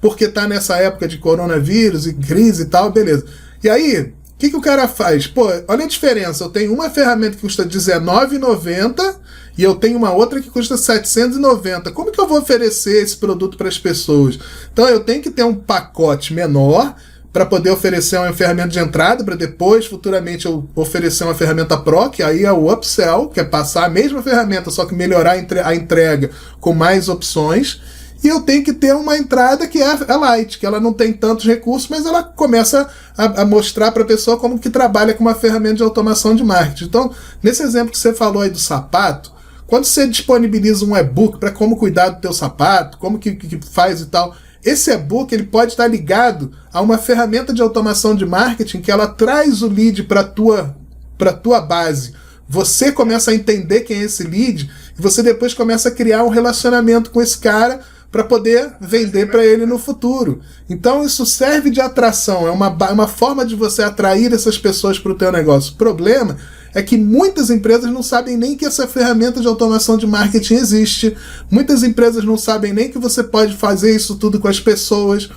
Porque está nessa época de coronavírus e crise e tal, beleza. E aí, o que o cara faz? Pô, olha a diferença. Eu tenho uma ferramenta que custa R$ 19,90 e eu tenho uma outra que custa R$ 790. Como que eu vou oferecer esse produto para as pessoas? Então eu tenho que ter um pacote menor para poder oferecer uma ferramenta de entrada, para depois, futuramente, eu oferecer uma ferramenta Pro, que aí é o upsell, que é passar a mesma ferramenta, só que melhorar a entrega com mais opções. E eu tenho que ter uma entrada que é a Lite, que ela não tem tantos recursos, mas ela começa a mostrar para a pessoa como que trabalha com uma ferramenta de automação de marketing. Então, nesse exemplo que você falou aí do sapato, quando você disponibiliza um e-book para como cuidar do teu sapato, como que faz e tal, esse e-book ele pode estar ligado a uma ferramenta de automação de marketing que ela traz o lead para tua base. Você começa a entender quem é esse lead e você depois começa a criar um relacionamento com esse cara para poder vender para ele no futuro. Então isso serve de atração, é uma forma de você atrair essas pessoas para o teu negócio. O problema é que muitas empresas não sabem nem que essa ferramenta de automação de marketing existe, muitas empresas não sabem nem que você pode fazer isso tudo com as pessoas,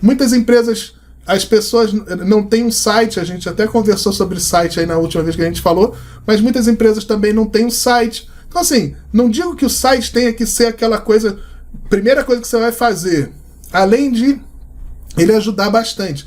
muitas empresas, as pessoas não têm um site, a gente até conversou sobre site aí na última vez que a gente falou, mas muitas empresas também não têm um site. Então assim, não digo que o site tenha que ser aquela coisa, primeira coisa que você vai fazer. além de ele ajudar bastante.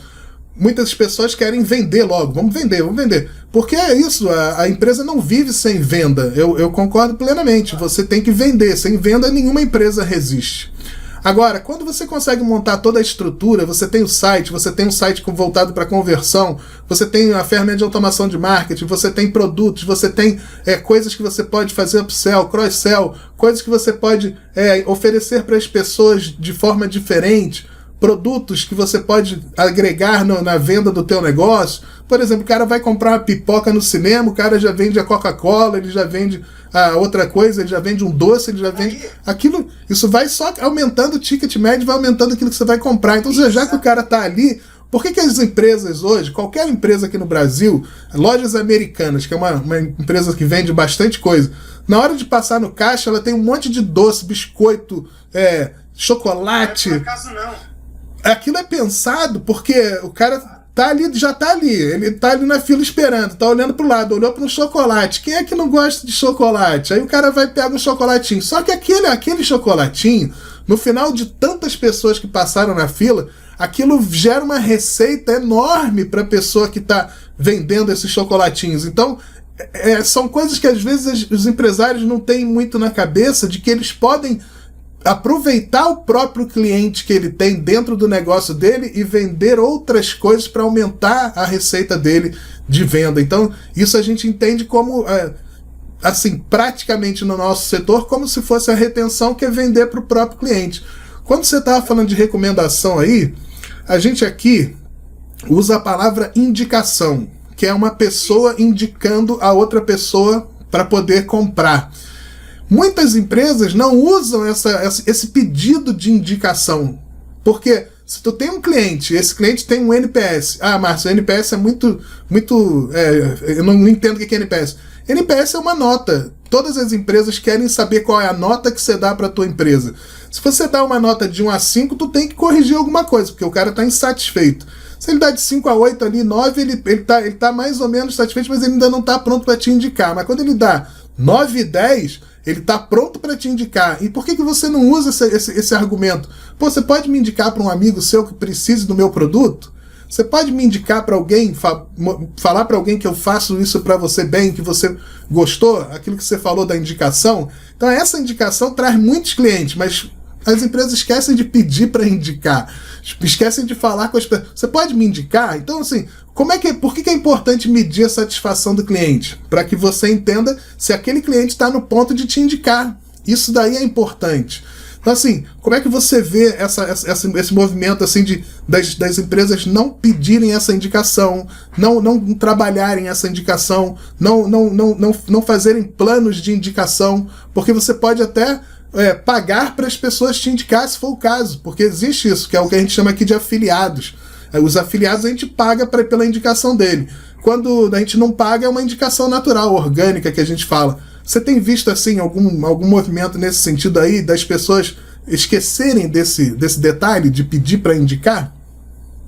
Muitas pessoas querem vender logo. Vamos vender. Porque é isso, a empresa não vive sem venda. Eu concordo plenamente. Você tem que vender. Sem venda, nenhuma empresa resiste. Agora, quando você consegue montar toda a estrutura, você tem um site voltado para conversão, você tem a ferramenta de automação de marketing, você tem produtos, você tem coisas que você pode fazer upsell, cross-sell, coisas que você pode oferecer para as pessoas de forma diferente, produtos que você pode agregar na venda do teu negócio. Por exemplo, o cara vai comprar uma pipoca no cinema, o cara já vende a Coca-Cola, ele já vende a outra coisa, ele já vende um doce, ele já vende aquilo. Isso vai só aumentando o ticket médio, vai aumentando aquilo que você vai comprar. Então, já que o cara está ali, por que as empresas hoje, qualquer empresa aqui no Brasil, lojas americanas, que é uma empresa que vende bastante coisa, na hora de passar no caixa, ela tem um monte de doce, biscoito, chocolate. Por acaso não. Aquilo é pensado porque o cara já tá ali, ele tá ali na fila esperando, tá olhando pro lado, olhou para um chocolate. Quem é que não gosta de chocolate? Aí o cara vai pegar um chocolatinho. Só que aquele chocolatinho, no final de tantas pessoas que passaram na fila, aquilo gera uma receita enorme para a pessoa que tá vendendo esses chocolatinhos. Então, são coisas que às vezes os empresários não têm muito na cabeça, de que eles podem aproveitar o próprio cliente que ele tem dentro do negócio dele e vender outras coisas para aumentar a receita dele de venda. Então, isso a gente entende como, assim, praticamente no nosso setor, como se fosse a retenção, que é vender para o próprio cliente. Quando você estava falando de recomendação aí, a gente aqui usa a palavra indicação, que é uma pessoa indicando a outra pessoa para poder comprar. Muitas empresas não usam esse pedido de indicação, porque se tu tem um cliente, esse cliente tem um NPS. Ah, Márcio, o NPS é muito eu não entendo o que é NPS. NPS é uma nota. Todas as empresas querem saber qual é a nota que você dá para a tua empresa. Se você dá uma nota de 1 a 5, tu tem que corrigir alguma coisa, porque o cara está insatisfeito. Se ele dá de 5 a 8 ali, 9, ele tá mais ou menos satisfeito, mas ele ainda não está pronto para te indicar. Mas quando ele dá 9 e 10, ele está pronto para te indicar. E por que você não usa esse argumento? Pô, você pode me indicar para um amigo seu que precise do meu produto? Você pode me indicar para alguém, falar para alguém que eu faço isso para você bem, que você gostou, aquilo que você falou da indicação? Então essa indicação traz muitos clientes, mas as empresas esquecem de pedir para indicar, esquecem de falar com as pessoas. Você pode me indicar? Então, assim, por que é importante medir a satisfação do cliente? Para que você entenda se aquele cliente está no ponto de te indicar. Isso daí é importante. Então, assim, como é que você vê esse movimento assim das empresas não pedirem essa indicação, não trabalharem essa indicação, não fazerem planos de indicação, porque você pode até pagar para as pessoas te indicar, se for o caso, porque existe isso, que é o que a gente chama aqui de afiliados. Os afiliados a gente paga pela indicação dele. Quando a gente não paga, é uma indicação natural, orgânica, que a gente fala. Você tem visto assim algum movimento nesse sentido aí, das pessoas esquecerem desse detalhe de pedir para indicar?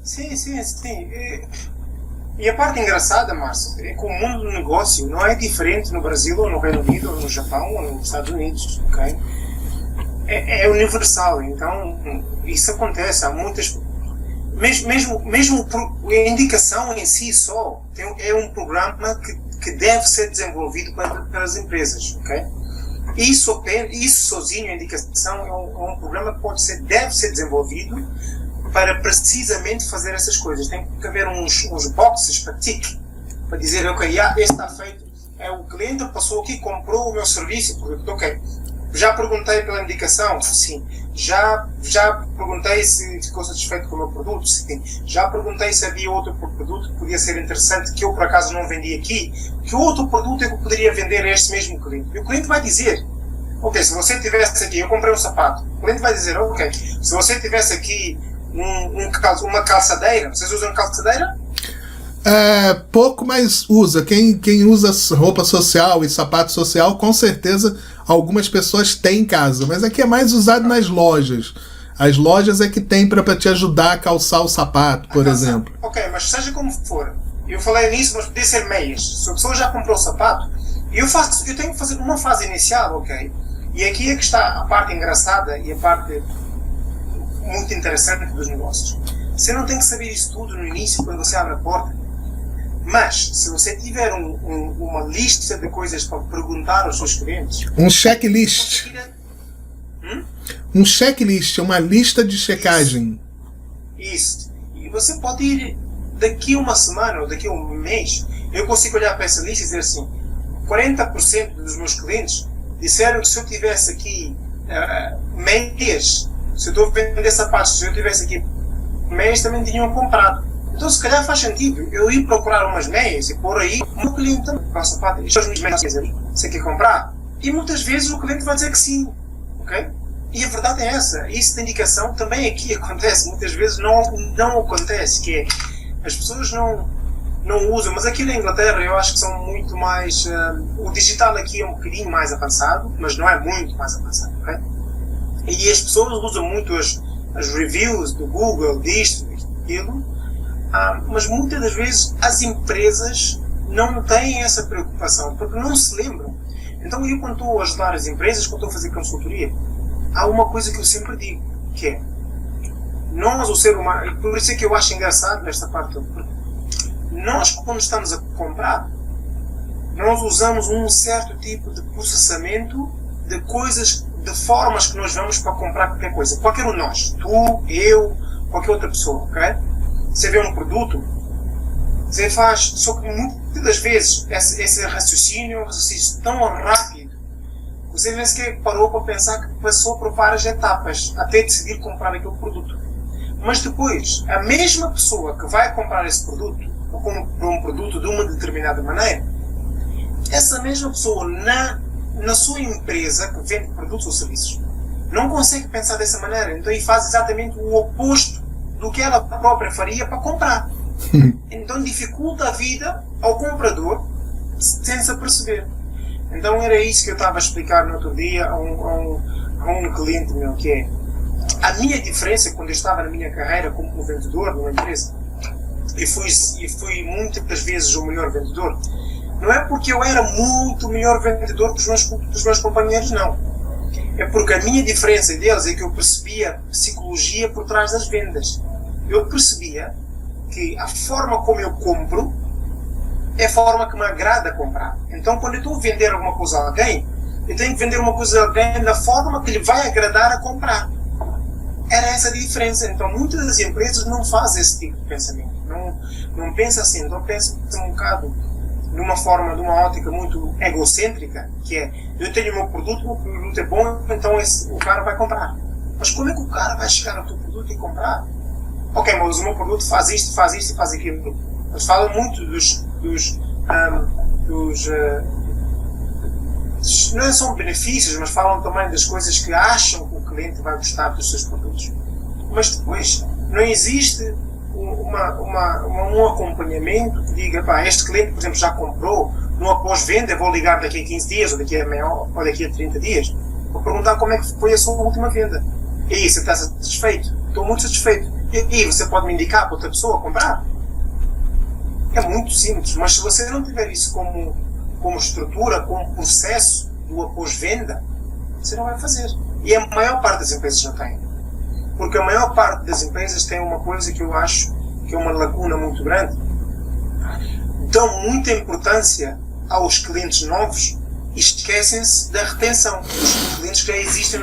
Sim. E a parte engraçada, Márcio, é que o mundo do negócio não é diferente no Brasil, ou no Reino Unido, ou no Japão, ou nos Estados Unidos, ok? É universal, então isso acontece. Há muitas... Mesmo a indicação em si só é um programa que deve ser desenvolvido pelas empresas, ok? Isso sozinho, a indicação, é um programa que deve ser desenvolvido para precisamente fazer essas coisas. Tem que haver uns boxes para tick, para dizer, ok, este está feito, o cliente passou aqui, comprou o meu serviço, ok. Já perguntei pela indicação? Sim. Já perguntei se ficou satisfeito com o meu produto? Sim. Já perguntei se havia outro produto que podia ser interessante, que eu por acaso não vendi aqui, que outro produto eu poderia vender a este mesmo cliente. E o cliente vai dizer, ok, se você tivesse aqui, eu comprei um sapato, o cliente vai dizer, ok, se você tivesse aqui uma calçadeira, vocês usam calçadeira? Pouco, mas usa. Quem usa roupa social e sapato social, com certeza algumas pessoas têm em casa, mas aqui é mais usado nas lojas. As lojas é que tem para te ajudar a calçar o sapato, por exemplo. Ok, mas seja como for, eu falei nisso, mas podia ser meias. Se a pessoa já comprou o sapato, eu tenho que fazer uma fase inicial, ok? E aqui é que está a parte engraçada e a parte muito interessante dos negócios. Você não tem que saber isso tudo no início, quando você abre a porta. Mas, se você tiver uma lista de coisas para perguntar aos seus clientes... Um checklist. Um checklist, uma lista de checagem. Isso. E você pode ir daqui uma semana ou daqui um mês. Eu consigo olhar para essa lista e dizer assim, 40% dos meus clientes disseram que se eu tivesse aqui meias, se eu estou vendendo sapatos, se eu tivesse aqui meias, também tinham comprado. Então, se calhar faz sentido eu ir procurar umas meias e pôr aí o meu cliente também com a sapato. Estas meias ali, você quer comprar? E muitas vezes o cliente vai dizer que sim. Ok? E a verdade é essa. Isso de indicação também aqui acontece. Muitas vezes não acontece, que é, as pessoas não usam, mas aqui na Inglaterra eu acho que são muito mais... o digital aqui é um bocadinho mais avançado, mas não é muito mais avançado, ok? E as pessoas usam muito as reviews do Google, disto, daquilo, mas muitas das vezes as empresas não têm essa preocupação, porque não se lembram. Então eu, quando estou a ajudar as empresas, quando estou a fazer consultoria, há uma coisa que eu sempre digo, que é, nós, o ser humano, e por isso é que eu acho engraçado nesta parte, porque nós, quando estamos a comprar, nós usamos um certo tipo de processamento de coisas, de formas que nós vamos para comprar qualquer coisa. Qualquer um de nós. Tu, eu, qualquer outra pessoa, ok? Você vê um produto, você faz, só que muitas das vezes esse raciocínio é um raciocínio tão rápido, você nem sequer parou para pensar que passou por várias etapas até decidir comprar aquele produto. Mas depois, a mesma pessoa que vai comprar esse produto, ou comprar um produto de uma determinada maneira, essa mesma pessoa na sua empresa que vende produtos ou serviços não consegue pensar dessa maneira, então ele faz exatamente o oposto do que ela própria faria para comprar. Então dificulta a vida ao comprador sem se aperceber. Então era isso que eu estava a explicar no outro dia a um cliente meu, que é a minha diferença quando eu estava na minha carreira como vendedor numa empresa, e fui muitas vezes o melhor vendedor, não é porque eu era muito melhor vendedor que os meus companheiros, não. É porque a minha diferença deles é que eu percebia psicologia por trás das vendas. Eu percebia que a forma como eu compro é a forma que me agrada comprar. Então, quando eu estou a vender alguma coisa a alguém, eu tenho que vender uma coisa a alguém da forma que lhe vai agradar a comprar. Era essa a diferença. Então, muitas das empresas não fazem esse tipo de pensamento. Não pensam assim. Então, pensam um bocado de uma forma, de uma ótica muito egocêntrica, que é, eu tenho o meu produto é bom, então o cara vai comprar. Mas como é que o cara vai chegar ao teu produto e comprar? Ok, mas o meu produto faz isto e faz aquilo. Eles falam muito não são benefícios, mas falam também das coisas que acham que o cliente vai gostar dos seus produtos. Mas depois não existe um acompanhamento que diga, pá, este cliente, por exemplo, já comprou, no após-venda vou ligar daqui a 15 dias, ou daqui a meia hora, ou daqui a 30 dias, vou perguntar como é que foi a sua última venda. E aí, você está satisfeito? Estou muito satisfeito. E aí, você pode me indicar para outra pessoa comprar? É muito simples, mas se você não tiver isso como estrutura, como processo do após-venda, você não vai fazer. E a maior parte das empresas não tem. Porque a maior parte das empresas tem uma coisa que eu acho que é uma lacuna muito grande. Dão muita importância aos clientes novos e esquecem-se da retenção dos clientes que já existem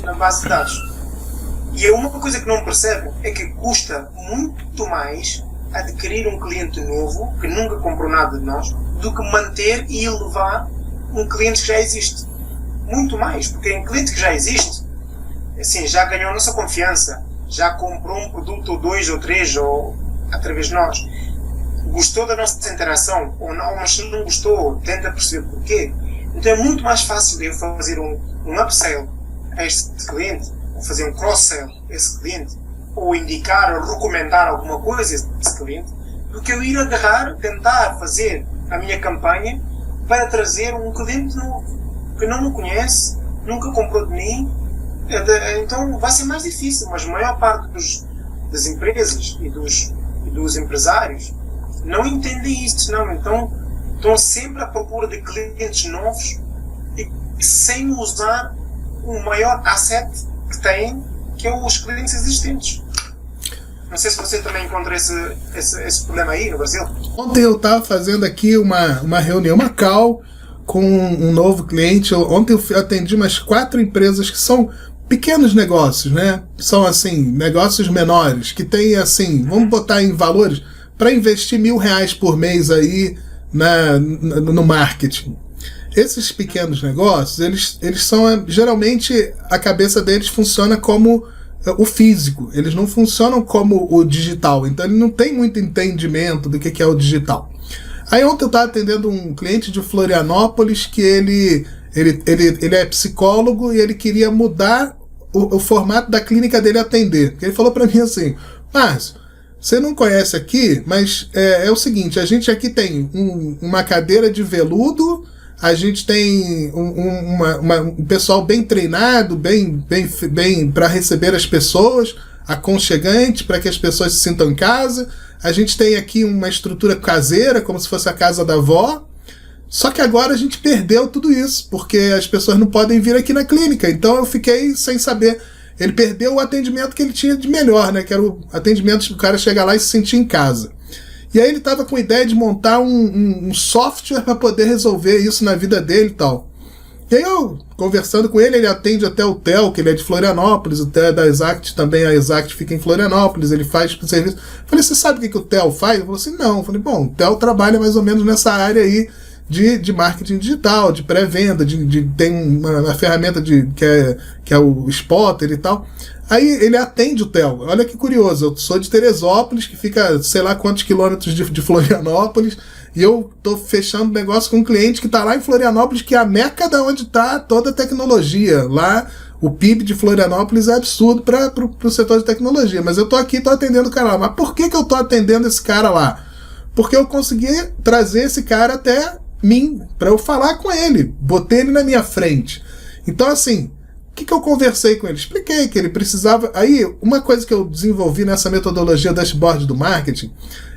na base de dados. E uma coisa que não percebem é que custa muito mais adquirir um cliente novo, que nunca comprou nada de nós, do que manter e elevar um cliente que já existe. Muito mais, porque um cliente que já existe, assim, já ganhou a nossa confiança, já comprou um produto ou dois ou três, ou através de nós, gostou da nossa interação ou não, mas se não gostou, tenta perceber porquê. Então é muito mais fácil eu fazer um upsell a este cliente, ou fazer um cross-sell a esse cliente, ou indicar ou recomendar alguma coisa a esse cliente, do que eu ir agarrar, tentar fazer a minha campanha para trazer um cliente novo, que não me conhece, nunca comprou de mim. Então vai ser mais difícil, mas a maior parte das empresas e dos empresários não entendem isso, não. Então estão sempre à procura de clientes novos e sem usar o maior asset que têm, que é os clientes existentes. Não sei se você também encontra esse problema aí no Brasil. Ontem eu estava fazendo aqui uma reunião, uma call com um novo cliente. Ontem eu atendi umas 4 empresas que são pequenos negócios, né? São, assim, negócios menores, que tem, assim, vamos botar em valores, para investir R$1.000 por mês aí no marketing. Esses pequenos negócios, eles são, geralmente, a cabeça deles funciona como o físico, eles não funcionam como o digital, então ele não tem muito entendimento do que é o digital. Aí ontem eu estava atendendo um cliente de Florianópolis que ele é psicólogo e ele queria mudar o formato da clínica dele atender. Ele falou para mim assim: Márcio, você não conhece aqui, mas é o seguinte, a gente aqui tem uma cadeira de veludo, a gente tem um pessoal bem treinado, bem para receber as pessoas, aconchegante, para que as pessoas se sintam em casa. A gente tem aqui uma estrutura caseira, como se fosse a casa da avó. Só que agora a gente perdeu tudo isso, porque as pessoas não podem vir aqui na clínica. Então eu fiquei sem saber. Ele perdeu o atendimento que ele tinha de melhor, né? Que era o atendimento do cara chegar lá e se sentir em casa. E aí ele estava com a ideia de montar um software para poder resolver isso na vida dele e tal. E aí eu, conversando com ele atende até o TEL, que ele é de Florianópolis, o TEL é da Exact, também a Exact fica em Florianópolis, ele faz serviço. Eu falei, você sabe o que o TEL faz? Ele falou assim, não. Eu falei, bom, o TEL trabalha mais ou menos nessa área aí de marketing digital, de pré-venda, tem uma ferramenta que é o Spotter e tal. Aí ele atende o TEL. Olha que curioso, eu sou de Teresópolis, que fica sei lá quantos quilômetros de Florianópolis, e eu tô fechando negócio com um cliente que tá lá em Florianópolis, que é a meca da onde tá toda a tecnologia. Lá, o PIB de Florianópolis é absurdo para o setor de tecnologia. Mas eu tô aqui, tô atendendo o cara lá. Mas por que eu tô atendendo esse cara lá? Porque eu consegui trazer esse cara até mim, para eu falar com ele, botei ele na minha frente. Então, assim, o que eu conversei com ele? Expliquei que ele precisava. Aí, uma coisa que eu desenvolvi nessa metodologia dashboard do marketing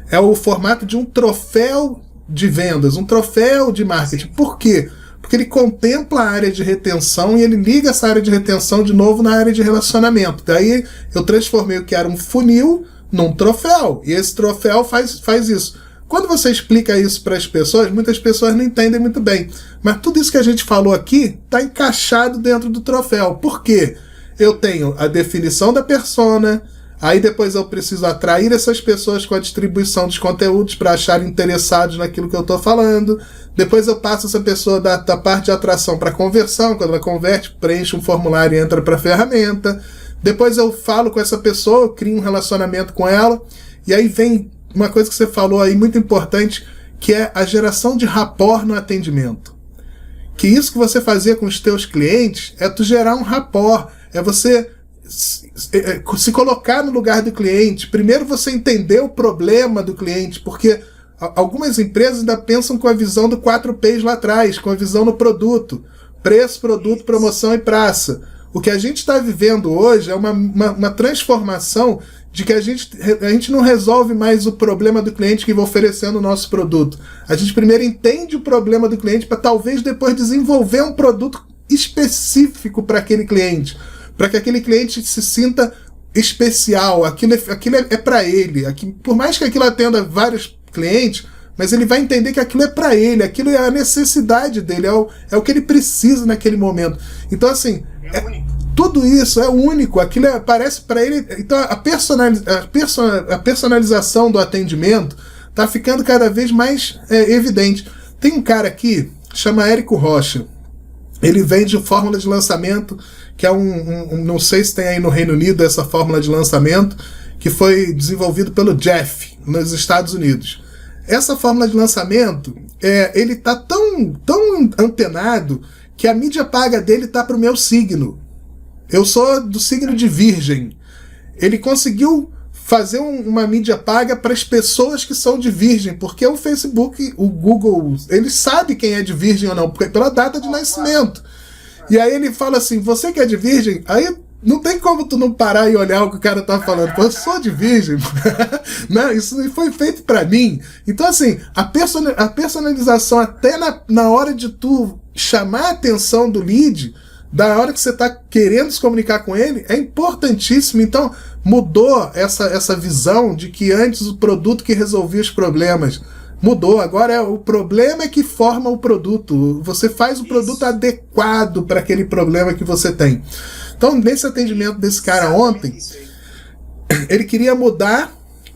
é o formato de um troféu de vendas, um troféu de marketing. Por quê? Porque ele contempla a área de retenção e ele liga essa área de retenção de novo na área de relacionamento. Daí eu transformei o que era um funil num troféu. E esse troféu faz isso. Quando você explica isso para as pessoas, muitas pessoas não entendem muito bem. Mas tudo isso que a gente falou aqui está encaixado dentro do troféu. Por quê? Eu tenho a definição da persona, aí depois eu preciso atrair essas pessoas com a distribuição dos conteúdos para acharem interessados naquilo que eu estou falando. Depois eu passo essa pessoa da parte de atração para conversão. Quando ela converte, preenche um formulário e entra para a ferramenta. Depois eu falo com essa pessoa, crio um relacionamento com ela. E aí vem uma coisa que você falou aí muito importante, que é a geração de rapport no atendimento. Que isso que você fazia com os teus clientes é tu gerar um rapport, é você se colocar no lugar do cliente. Primeiro você entender o problema do cliente, porque algumas empresas ainda pensam com a visão do 4Ps lá atrás, com a visão no produto. Preço, produto, promoção e praça. O que a gente está vivendo hoje é uma transformação de que a gente não resolve mais o problema do cliente que vai oferecendo o nosso produto. A gente primeiro entende o problema do cliente para talvez depois desenvolver um produto específico para aquele cliente, para que aquele cliente se sinta especial, aquilo é para ele. Por mais que aquilo atenda vários clientes, mas ele vai entender que aquilo é para ele, aquilo é a necessidade dele, é o que ele precisa naquele momento. Então, assim, tudo isso é único, aquilo parece para ele. Então a personalização do atendimento está ficando cada vez mais evidente. Tem um cara aqui, chama Érico Rocha, ele vende fórmula de lançamento, que é não sei se tem aí no Reino Unido essa fórmula de lançamento, que foi desenvolvido pelo Jeff, nos Estados Unidos. Essa fórmula de lançamento, ele está tão antenado que a mídia paga dele está para o meu signo. Eu sou do signo de Virgem. Ele conseguiu fazer uma mídia paga para as pessoas que são de Virgem, porque o Facebook, o Google, ele sabe quem é de Virgem ou não, pela data de nascimento. E aí ele fala assim, você que é de Virgem, aí não tem como tu não parar e olhar o que o cara tá falando. Pô, eu sou de Virgem. Não, isso foi feito para mim. Então, assim, a personalização até na hora de tu chamar a atenção do lead da hora que você está querendo se comunicar com ele, é importantíssimo. Então, mudou essa visão de que antes o produto que resolvia os problemas. Mudou, agora o problema é que forma o produto. Você faz o produto adequado para aquele problema que você tem. Então, nesse atendimento desse cara ontem, ele queria mudar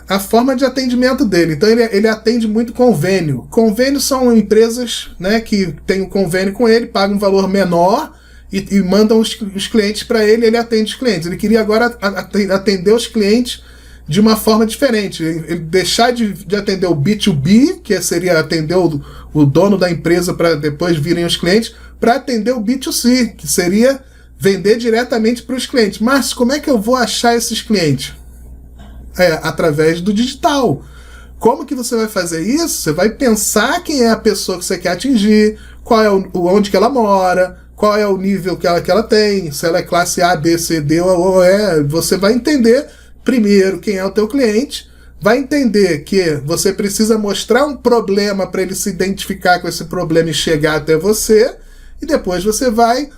a forma de atendimento dele. Então, ele atende muito convênio. Convênios são empresas, né, que têm um convênio com ele, pagam um valor menor e mandam os clientes para ele, ele atende os clientes. Ele queria agora atender os clientes de uma forma diferente. Ele deixar de atender o B2B, que seria atender o dono da empresa para depois virem os clientes, para atender o B2C, que seria vender diretamente para os clientes. Mas como é que eu vou achar esses clientes? Através do digital. Como que você vai fazer isso? Você vai pensar quem é a pessoa que você quer atingir, qual é onde que ela mora, qual é o nível que ela tem, se ela é classe A, B, C, D ou E. Você vai entender primeiro quem é o teu cliente, vai entender que você precisa mostrar um problema para ele se identificar com esse problema e chegar até você, e depois você vai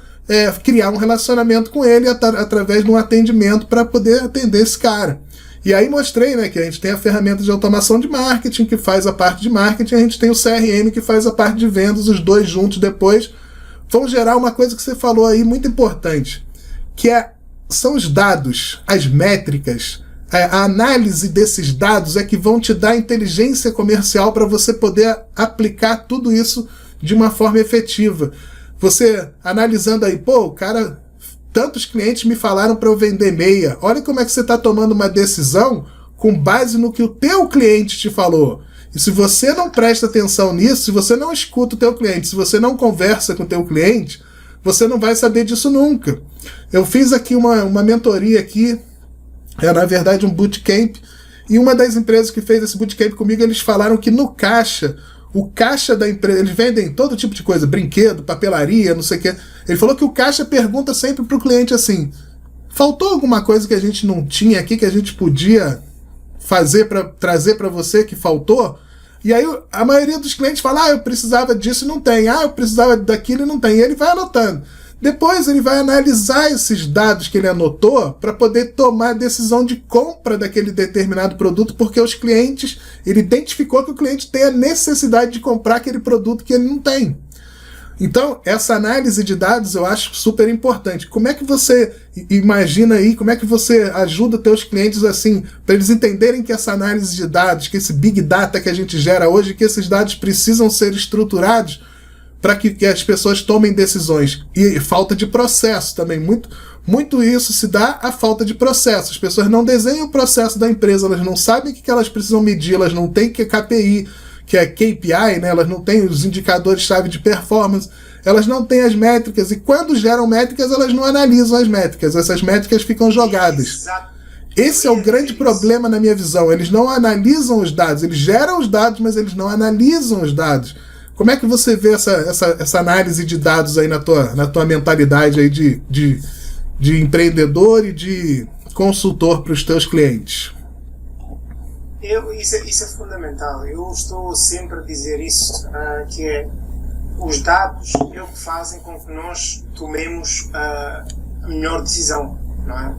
criar um relacionamento com ele através de um atendimento para poder atender esse cara. E aí mostrei, né, que a gente tem a ferramenta de automação de marketing, que faz a parte de marketing, a gente tem o CRM, que faz a parte de vendas, os dois juntos depois vão gerar uma coisa que você falou aí muito importante, que são os dados, as métricas, a análise desses dados é que vão te dar inteligência comercial para você poder aplicar tudo isso de uma forma efetiva. Você analisando aí, o cara, tantos clientes me falaram para eu vender meia. Olha como é que você está tomando uma decisão com base no que o teu cliente te falou. E se você não presta atenção nisso, se você não escuta o teu cliente, se você não conversa com o teu cliente, você não vai saber disso nunca. Eu fiz aqui uma mentoria aqui, na verdade um bootcamp, e uma das empresas que fez esse bootcamp comigo, eles falaram que no caixa, o caixa da empresa, eles vendem todo tipo de coisa, brinquedo, papelaria, não sei o quê. Ele falou que o caixa pergunta sempre para o cliente assim, faltou alguma coisa que a gente não tinha aqui, que a gente podia fazer para trazer para você que faltou? E aí a maioria dos clientes fala, eu precisava disso e não tem, eu precisava daquilo e não tem, e ele vai anotando. Depois ele vai analisar esses dados que ele anotou para poder tomar a decisão de compra daquele determinado produto, porque os clientes, ele identificou que o cliente tem a necessidade de comprar aquele produto que ele não tem. Então, essa análise de dados eu acho super importante. Como é que você imagina aí, como é que você ajuda teus clientes assim, para eles entenderem que essa análise de dados, que esse big data que a gente gera hoje, que esses dados precisam ser estruturados para que as pessoas tomem decisões. E falta de processo também. Muito isso se dá à falta de processo. As pessoas não desenham o processo da empresa, elas não sabem o que elas precisam medir, elas não têm KPI, que é KPI, né? Elas não têm os indicadores-chave de performance, elas não têm as métricas, e quando geram métricas, elas não analisam as métricas, essas métricas ficam jogadas. Esse é o grande problema na minha visão, eles não analisam os dados, eles geram os dados, mas eles não analisam os dados. Como é que você vê essa análise de dados aí na tua mentalidade aí de empreendedor e de consultor para os teus clientes? Isso é fundamental. Eu estou sempre a dizer isso, que é os dados é o que fazem com que nós tomemos a melhor decisão, não é?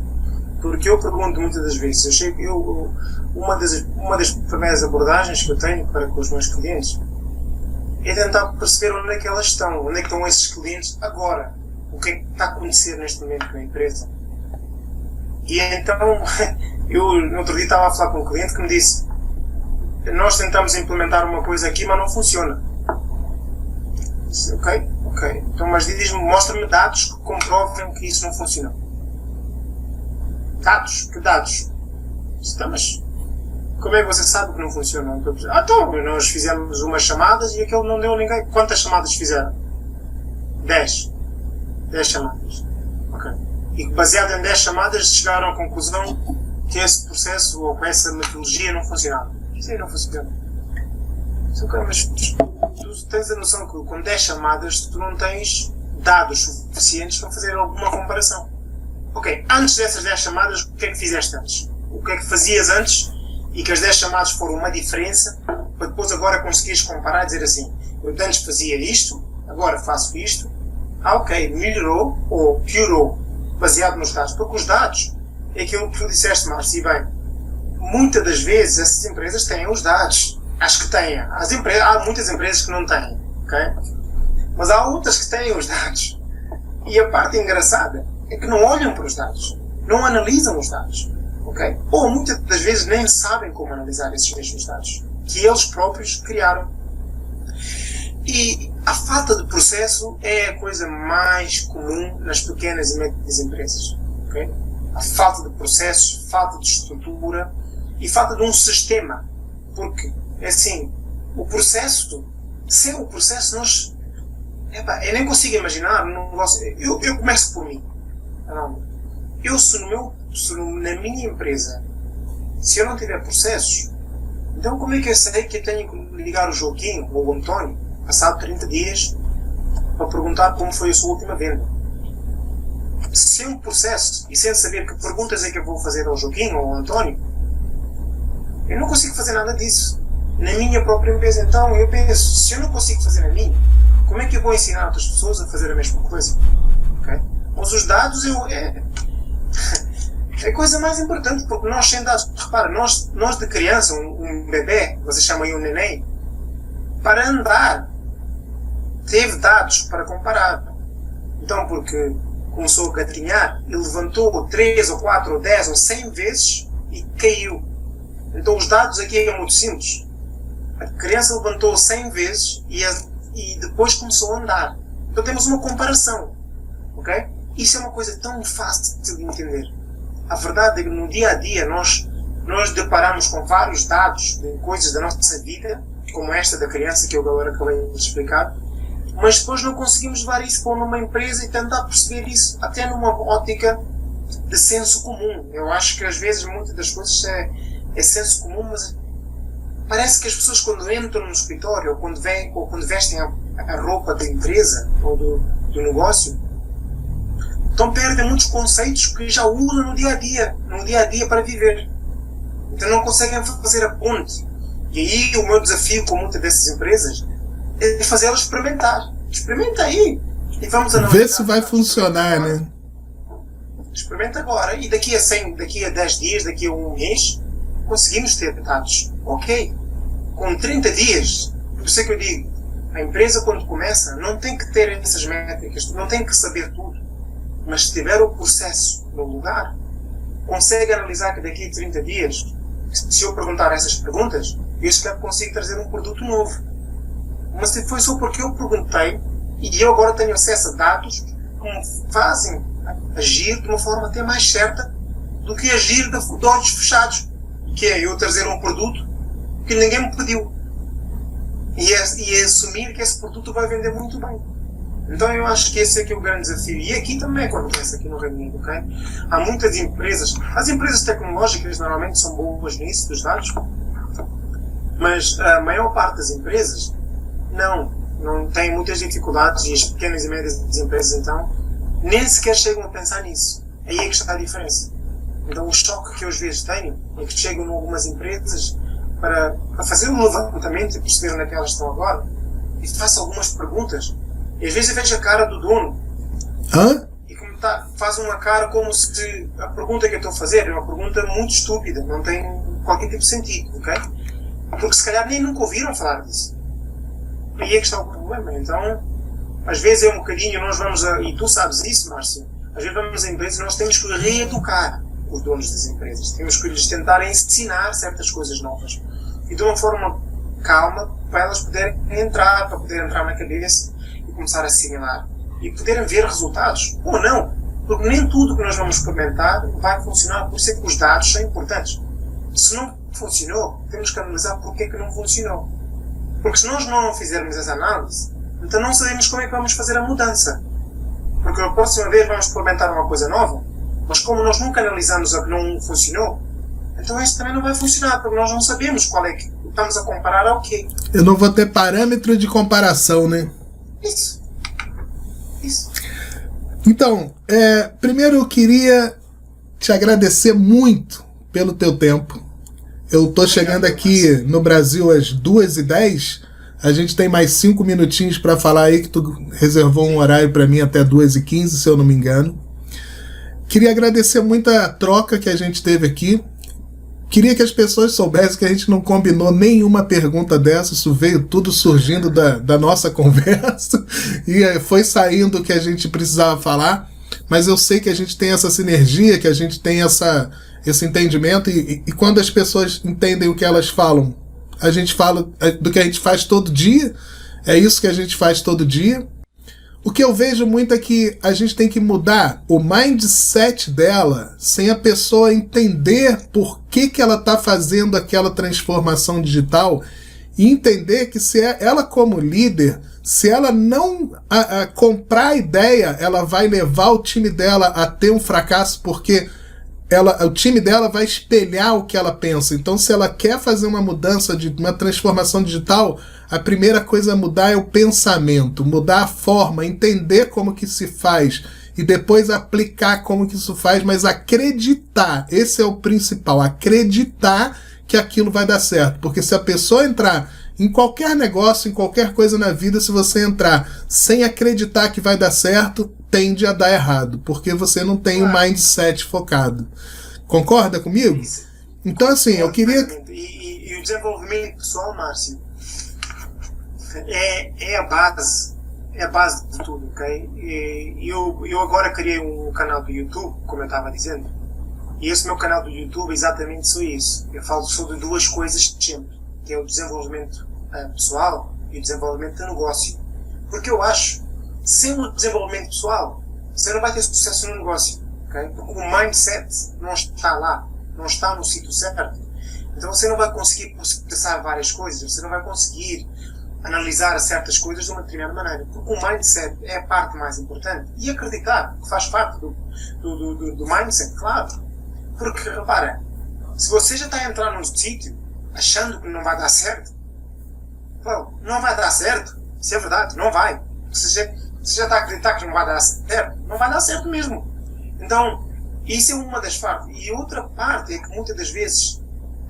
Porque eu pergunto muitas das vezes, uma das primeiras abordagens que eu tenho para com os meus clientes é tentar perceber onde é que elas estão, onde é que estão esses clientes agora, o que é que está a acontecer neste momento na empresa. E então, eu no outro dia estava a falar com um cliente que me disse, nós tentamos implementar uma coisa aqui, mas não funciona. Disse, ok, então mas mostra-me dados que comprovem que isso não funciona. Dados? Que dados? Disse, mas como é que você sabe que não funciona? Então, nós fizemos umas chamadas e aquele não deu a ninguém. Quantas chamadas fizeram? 10 chamadas. Ok. E baseado em 10 chamadas chegaram à conclusão que esse processo ou essa metodologia não funcionava. Sim, não funciona. Ok, mas tu tens a noção que com 10 chamadas tu não tens dados suficientes para fazer alguma comparação. Ok, antes dessas 10 chamadas, o que é que fizeste antes? O que é que fazias antes e que as 10 chamadas foram uma diferença para depois agora conseguires comparar e dizer assim, eu antes fazia isto, agora faço isto, ok, melhorou ou piorou, baseado nos dados. Porque os dados, é aquilo que tu disseste, Márcio, e bem, muitas das vezes essas empresas têm os dados. Acho que têm. Há muitas empresas que não têm, ok? Mas há outras que têm os dados. E a parte engraçada é que não olham para os dados, não analisam os dados, ok? Ou muitas das vezes nem sabem como analisar esses mesmos dados, que eles próprios criaram. E a falta de processo é a coisa mais comum nas pequenas e médias empresas, ok? A falta de processos, falta de estrutura e falta de um sistema. Porque, é assim, o processo, sem o processo, eu nem consigo imaginar. Eu começo por mim. Na minha empresa, se eu não tiver processos, então como é que eu sei que eu tenho que ligar o Joaquim ou o António, passado 30 dias, para perguntar como foi a sua última venda? Sem um processo e sem saber que perguntas é que eu vou fazer ao Joaquim ou ao António, eu não consigo fazer nada disso na minha própria empresa. Então eu penso, se eu não consigo fazer a minha, como é que eu vou ensinar outras pessoas a fazer a mesma coisa? Okay? Mas os dados é a coisa mais importante, porque nós sem dados, repara, nós de criança, um bebê, vocês chamam aí um neném, para andar, teve dados para comparar. Então, porque começou a gatinhar e levantou 3 ou 4 ou 10 ou 100 vezes e caiu. Então os dados aqui é muito simples. A criança levantou 100 vezes e depois começou a andar. Então temos uma comparação. Ok? Isso é uma coisa tão fácil de entender. A verdade é que no dia a dia nós deparamos com vários dados de coisas da nossa vida, como esta da criança que eu agora acabei de explicar, mas depois não conseguimos levar isso para uma empresa e tentar perceber isso até numa ótica de senso comum. Eu acho que às vezes muitas das coisas é senso comum, mas parece que as pessoas quando entram no escritório ou quando vestem a roupa da empresa ou do negócio, então perdem muitos conceitos que já usam no dia a dia para viver. Então não conseguem fazer a ponte. E aí o meu desafio com muitas dessas empresas é fazê-las experimentar. Experimenta aí. E vamos analisar. Vê se vai funcionar, né? Experimenta agora. E daqui a 10 dias, daqui a um mês, conseguimos ter dados. Ok. Com 30 dias, por isso é que eu digo, a empresa quando começa não tem que ter essas métricas, não tem que saber tudo. Mas se tiver o processo no lugar, consegue analisar que daqui a 30 dias, se eu perguntar essas perguntas, eu se calhar consigo trazer um produto novo. Mas foi só porque eu perguntei e eu agora tenho acesso a dados que me fazem agir de uma forma até mais certa do que agir de olhos fechados, que é eu trazer um produto que ninguém me pediu e assumir que esse produto vai vender muito bem. Então eu acho que esse é que é o grande desafio. E aqui também acontece, aqui no Reino Unido, ok? Há muitas empresas, as empresas tecnológicas normalmente são boas nisso, dos dados, mas a maior parte das empresas não tem muitas dificuldades, e as pequenas e médias empresas então nem sequer chegam a pensar nisso. Aí é que está a diferença. Então o choque que eu às vezes tenho é que chegam em algumas empresas para fazer um levantamento e perceber onde é que elas estão agora e faço algumas perguntas. E às vezes eu vejo a cara do dono. Hã? E faz uma cara como se a pergunta que eu estou a fazer é uma pergunta muito estúpida, não tem qualquer tipo de sentido, ok? Porque se calhar nem nunca ouviram falar disso. E aí é que está o problema. Então, às vezes é um bocadinho, nós vamos e tu sabes isso, Márcio, às vezes vamos a empresas e nós temos que reeducar os donos das empresas. Temos que lhes tentar ensinar certas coisas novas. E de uma forma calma, para elas poderem entrar na cabeça e começar a assimilar. E poderem ver resultados. Ou não. Porque nem tudo que nós vamos experimentar vai funcionar. Por isso é que os dados são importantes. Se não funcionou, temos que analisar porque é que não funcionou. Porque se nós não fizermos essa análise, então não sabemos como é que vamos fazer a mudança. Porque a próxima vez vamos experimentar uma coisa nova, mas como nós nunca analisamos a que não funcionou, então este também não vai funcionar, porque nós não sabemos qual é que estamos a comparar ao quê. Eu não vou ter parâmetro de comparação, né? Isso. Então, primeiro eu queria te agradecer muito pelo teu tempo. Eu tô chegando aqui no Brasil às 2h10, A gente tem mais 5 minutinhos para falar aí, que tu reservou um horário para mim até 2h15, se eu não me engano. Queria agradecer muito a troca que a gente teve aqui. Queria que as pessoas soubessem que a gente não combinou nenhuma pergunta dessa, isso veio tudo surgindo da nossa conversa e foi saindo o que a gente precisava falar, mas eu sei que a gente tem essa sinergia, que a gente tem esse entendimento e quando as pessoas entendem o que elas falam, a gente fala do que a gente faz todo dia, é isso que a gente faz todo dia. O que eu vejo muito é que a gente tem que mudar o mindset dela sem a pessoa entender por que ela está fazendo aquela transformação digital e entender que se ela como líder, se ela não comprar a ideia, ela vai levar o time dela a ter um fracasso porque o time dela vai espelhar o que ela pensa. Então, se ela quer fazer uma mudança, uma transformação digital, a primeira coisa a mudar é o pensamento, mudar a forma, entender como que se faz e depois aplicar como que isso faz, mas acreditar, esse é o principal, acreditar que aquilo vai dar certo. Porque se a pessoa entrar em qualquer negócio, em qualquer coisa na vida, se você entrar sem acreditar que vai dar certo, tende a dar errado, porque você não tem o mindset focado. Concorda comigo? Então, assim, eu queria... E o desenvolvimento pessoal, Márcio, é a base de tudo, ok? Eu agora criei um canal do YouTube, como eu estava dizendo, e esse meu canal do YouTube é exatamente só isso. Eu falo sobre duas coisas sempre, que é o desenvolvimento pessoal e o desenvolvimento do negócio. Porque eu acho, sem o desenvolvimento pessoal, você não vai ter sucesso no negócio, ok? Porque o mindset não está lá, não está no sítio certo. Então você não vai conseguir processar várias coisas, você não vai conseguir analisar certas coisas de uma determinada maneira. Porque o mindset é a parte mais importante. E acreditar que faz parte do mindset, claro. Porque, repara, se você já está a entrar num sítio achando que não vai dar certo, bom, não vai dar certo. Isso é verdade, não vai. Você já está a acreditar que não vai dar certo, não vai dar certo mesmo. Então, isso é uma das partes. E outra parte é que muitas das vezes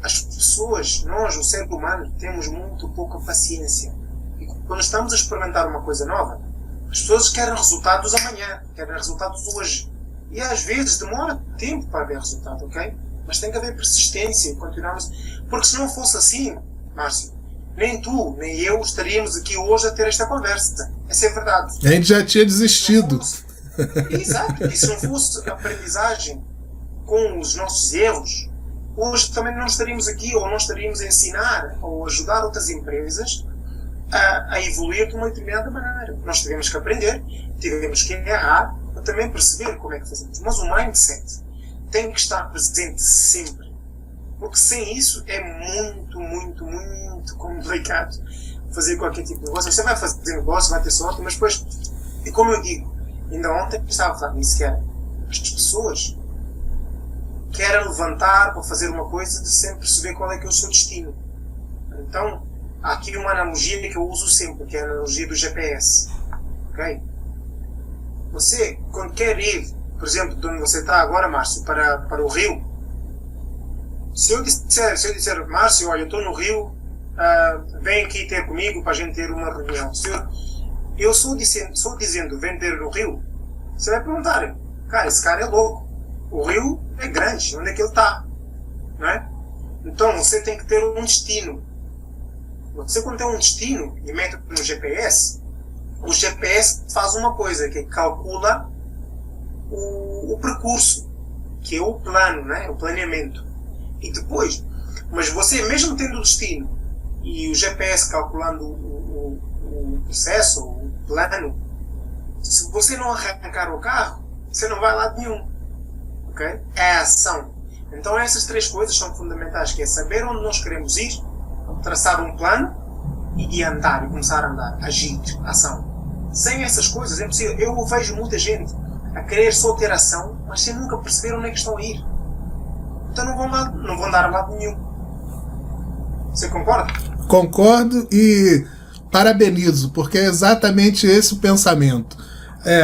as pessoas, nós, o ser humano, temos muito pouca paciência. E quando estamos a experimentar uma coisa nova, as pessoas querem resultados amanhã, querem resultados hoje. E às vezes demora tempo para ver resultado, ok? Mas tem que haver persistência, continuarmos. Porque se não fosse assim, Márcio, nem tu, nem eu estaríamos aqui hoje a ter esta conversa. Essa é a verdade. A gente já tinha desistido. Exato. E se não fosse a aprendizagem com os nossos erros, hoje também não estaríamos aqui, ou não estaríamos a ensinar ou ajudar outras empresas a evoluir de uma determinada maneira. Nós tivemos que aprender, tivemos que errar, para também perceber como é que fazemos. Mas o mindset tem que estar presente sempre. Porque sem isso é muito, muito, muito complicado fazer qualquer tipo de negócio. Você vai fazer negócio, vai ter sorte, mas depois, e como eu digo, ainda ontem estava a falar nisso, que era, as pessoas querem levantar para fazer uma coisa sem perceber qual é que é o seu destino. Então, há aqui uma analogia que eu uso sempre, que é a analogia do GPS. Ok? Você, quando quer ir, por exemplo, de onde você está agora, Márcio, para o Rio, se eu disser, Márcio, olha, eu estou no Rio, vem aqui ter comigo para a gente ter uma reunião. Se eu só dizendo, vem ter no Rio, você vai perguntar, cara, esse cara é louco. O Rio é grande, onde é que ele está? Não é? Então você tem que ter um destino. Você, quando tem um destino e mete no GPS, o GPS faz uma coisa, que calcula o percurso, que é o plano, né? O planeamento. E depois, mas você, mesmo tendo o destino e o GPS calculando o processo, o plano, se você não arrancar o carro, você não vai a lado nenhum. Okay? É a ação. Então essas três coisas são fundamentais, que é saber onde nós queremos ir, traçar um plano e andar, e começar a andar, agir, ação. Sem essas coisas é impossível. Eu vejo muita gente a querer só ter ação, mas sem nunca perceber onde é que estão a ir. Então não vão dar a lado nenhum. Você concorda? Concordo e parabenizo, porque é exatamente esse o pensamento.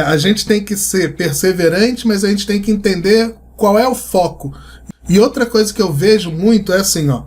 A gente tem que ser perseverante, mas a gente tem que entender qual é o foco. E outra coisa que eu vejo muito é assim, ó.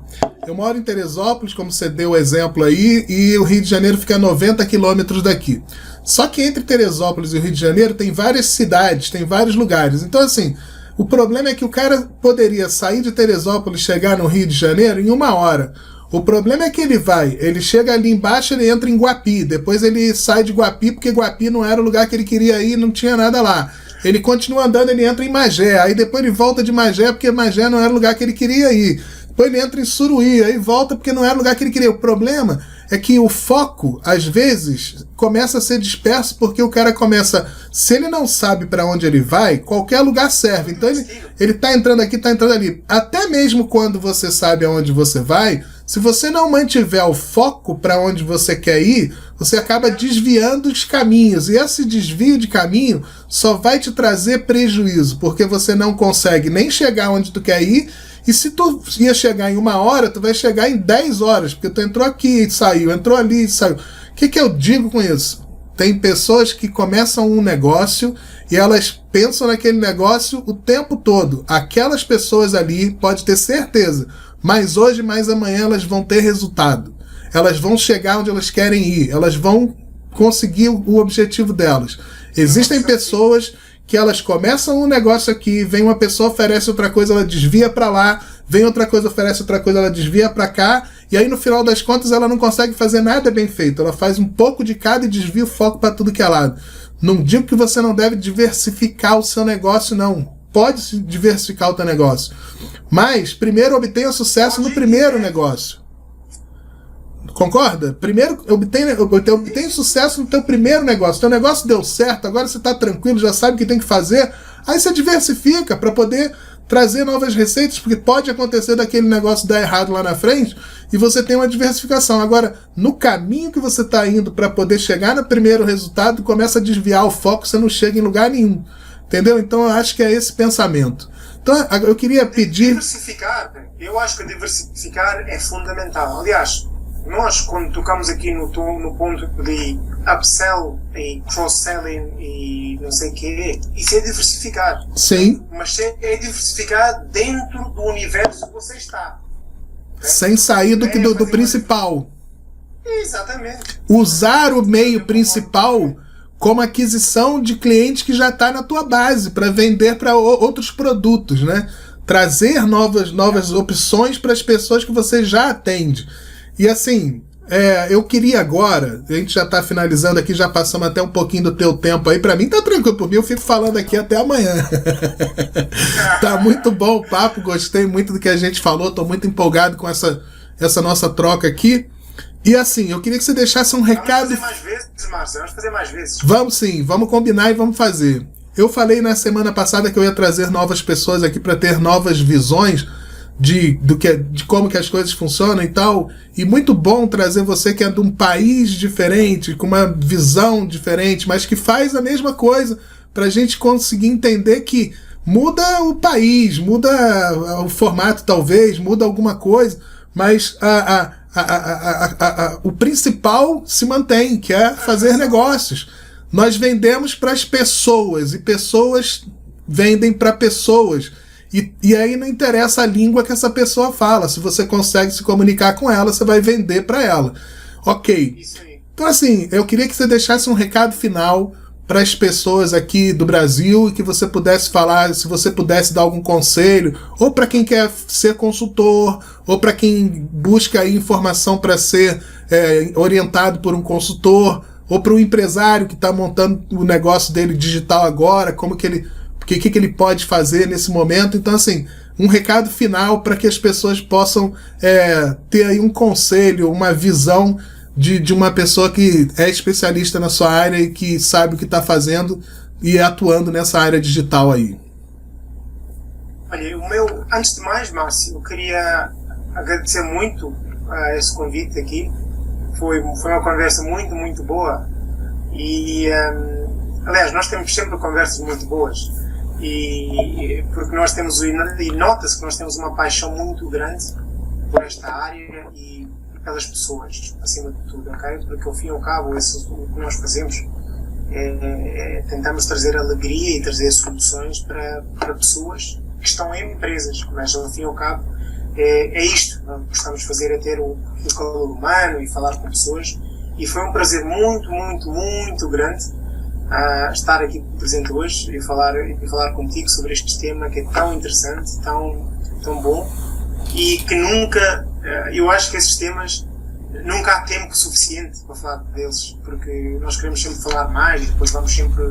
Eu moro em Teresópolis, como você deu o exemplo aí, e o Rio de Janeiro fica a 90 quilômetros daqui. Só que entre Teresópolis e o Rio de Janeiro tem várias cidades, tem vários lugares. Então, assim, o problema é que o cara poderia sair de Teresópolis e chegar no Rio de Janeiro em 1 hora. O problema é que ele chega ali embaixo, ele entra em Guapi, depois ele sai de Guapi, porque Guapi não era o lugar que ele queria ir, não tinha nada lá. Ele continua andando, ele entra em Magé, aí depois ele volta de Magé, porque Magé não era o lugar que ele queria ir. Depois ele entra em Suruí, aí volta porque não era o lugar que ele queria. O problema é que o foco, às vezes, começa a ser disperso porque o cara começa... Se ele não sabe para onde ele vai, qualquer lugar serve. Então ele tá entrando aqui, tá entrando ali. Até mesmo quando você sabe aonde você vai, se você não mantiver o foco para onde você quer ir, você acaba desviando os caminhos. E esse desvio de caminho só vai te trazer prejuízo, porque você não consegue nem chegar onde tu quer ir. E se tu ia chegar em 1 hora, tu vai chegar em 10 horas, porque tu entrou aqui e saiu, entrou ali e saiu. O que eu digo com isso? Tem pessoas que começam um negócio e elas pensam naquele negócio o tempo todo. Aquelas pessoas ali, pode ter certeza, mais hoje, mais amanhã elas vão ter resultado. Elas vão chegar onde elas querem ir, elas vão conseguir o objetivo delas. Existem pessoas que elas começam um negócio aqui, vem uma pessoa, oferece outra coisa, ela desvia para lá, vem outra coisa, oferece outra coisa, ela desvia para cá, e aí no final das contas ela não consegue fazer nada bem feito, ela faz um pouco de cada e desvia o foco para tudo que é lado. Não digo que você não deve diversificar o seu negócio, não. Pode diversificar o teu negócio. Mas, primeiro obtenha sucesso no primeiro negócio. Concorda? Primeiro, obtém sucesso no teu primeiro negócio. Teu negócio deu certo, agora você está tranquilo, já sabe o que tem que fazer. Aí você diversifica para poder trazer novas receitas, porque pode acontecer daquele negócio dar errado lá na frente e você tem uma diversificação. Agora, no caminho que você está indo para poder chegar no primeiro resultado, começa a desviar o foco, você não chega em lugar nenhum. Entendeu? Então eu acho que é esse pensamento. Então eu queria pedir... Diversificar, eu acho que diversificar é fundamental. Aliás, nós, quando tocamos aqui no ponto de upsell e cross-selling e não sei o quê, isso é diversificar. Sim. Mas é diversificar dentro do universo que você está. Sem sair do principal. Exatamente. Usar o meio principal como aquisição de cliente que já está na tua base, para vender para outros produtos, né? Trazer novas opções para as pessoas que você já atende. E assim, eu queria agora, a gente já está finalizando aqui, já passamos até um pouquinho do teu tempo aí, para mim tá tranquilo, por mim eu fico falando aqui até amanhã. Tá muito bom o papo, gostei muito do que a gente falou, tô muito empolgado com essa nossa troca aqui. E assim, eu queria que você deixasse um recado... Vamos fazer mais vezes, Márcio, vamos fazer mais vezes. Vamos sim, vamos combinar e vamos fazer. Eu falei na semana passada que eu ia trazer novas pessoas aqui para ter novas visões de como que as coisas funcionam e tal, e muito bom trazer você que é de um país diferente, com uma visão diferente, mas que faz a mesma coisa, para a gente conseguir entender que muda o país, muda o formato talvez, muda alguma coisa, mas o principal se mantém, que é fazer negócios. Nós vendemos para as pessoas, e pessoas vendem para pessoas. E aí não interessa a língua que essa pessoa fala. Se você consegue se comunicar com ela, você vai vender para ela. Ok. Isso aí. Então assim, eu queria que você deixasse um recado final para as pessoas aqui do Brasil e que você pudesse falar, se você pudesse dar algum conselho, ou para quem quer ser consultor, ou para quem busca aí informação para ser orientado por um consultor, ou para um empresário que está montando o negócio dele digital agora, como que ele... O que ele pode fazer nesse momento. Então, assim, um recado final para que as pessoas possam ter aí um conselho, uma visão de uma pessoa que é especialista na sua área e que sabe o que está fazendo e atuando nessa área digital aí. Olha, antes de mais, Márcio, eu queria agradecer muito a esse convite aqui. Foi uma conversa muito, muito boa. E, aliás, nós temos sempre conversas muito boas. E porque nós temos, e nota-se que nós temos uma paixão muito grande por esta área e pelas pessoas, acima de tudo, ok? Porque ao fim e ao cabo, isso, o que nós fazemos tentamos trazer alegria e trazer soluções para pessoas que estão em empresas, mas ao fim e ao cabo é isto. Nós gostamos de fazer, é ter o calor humano e falar com pessoas, e foi um prazer muito, muito, muito grande estar aqui presente hoje e falar contigo sobre este tema que é tão interessante, tão bom, e que nunca, eu acho que esses temas nunca há tempo suficiente para falar deles, porque nós queremos sempre falar mais e depois vamos sempre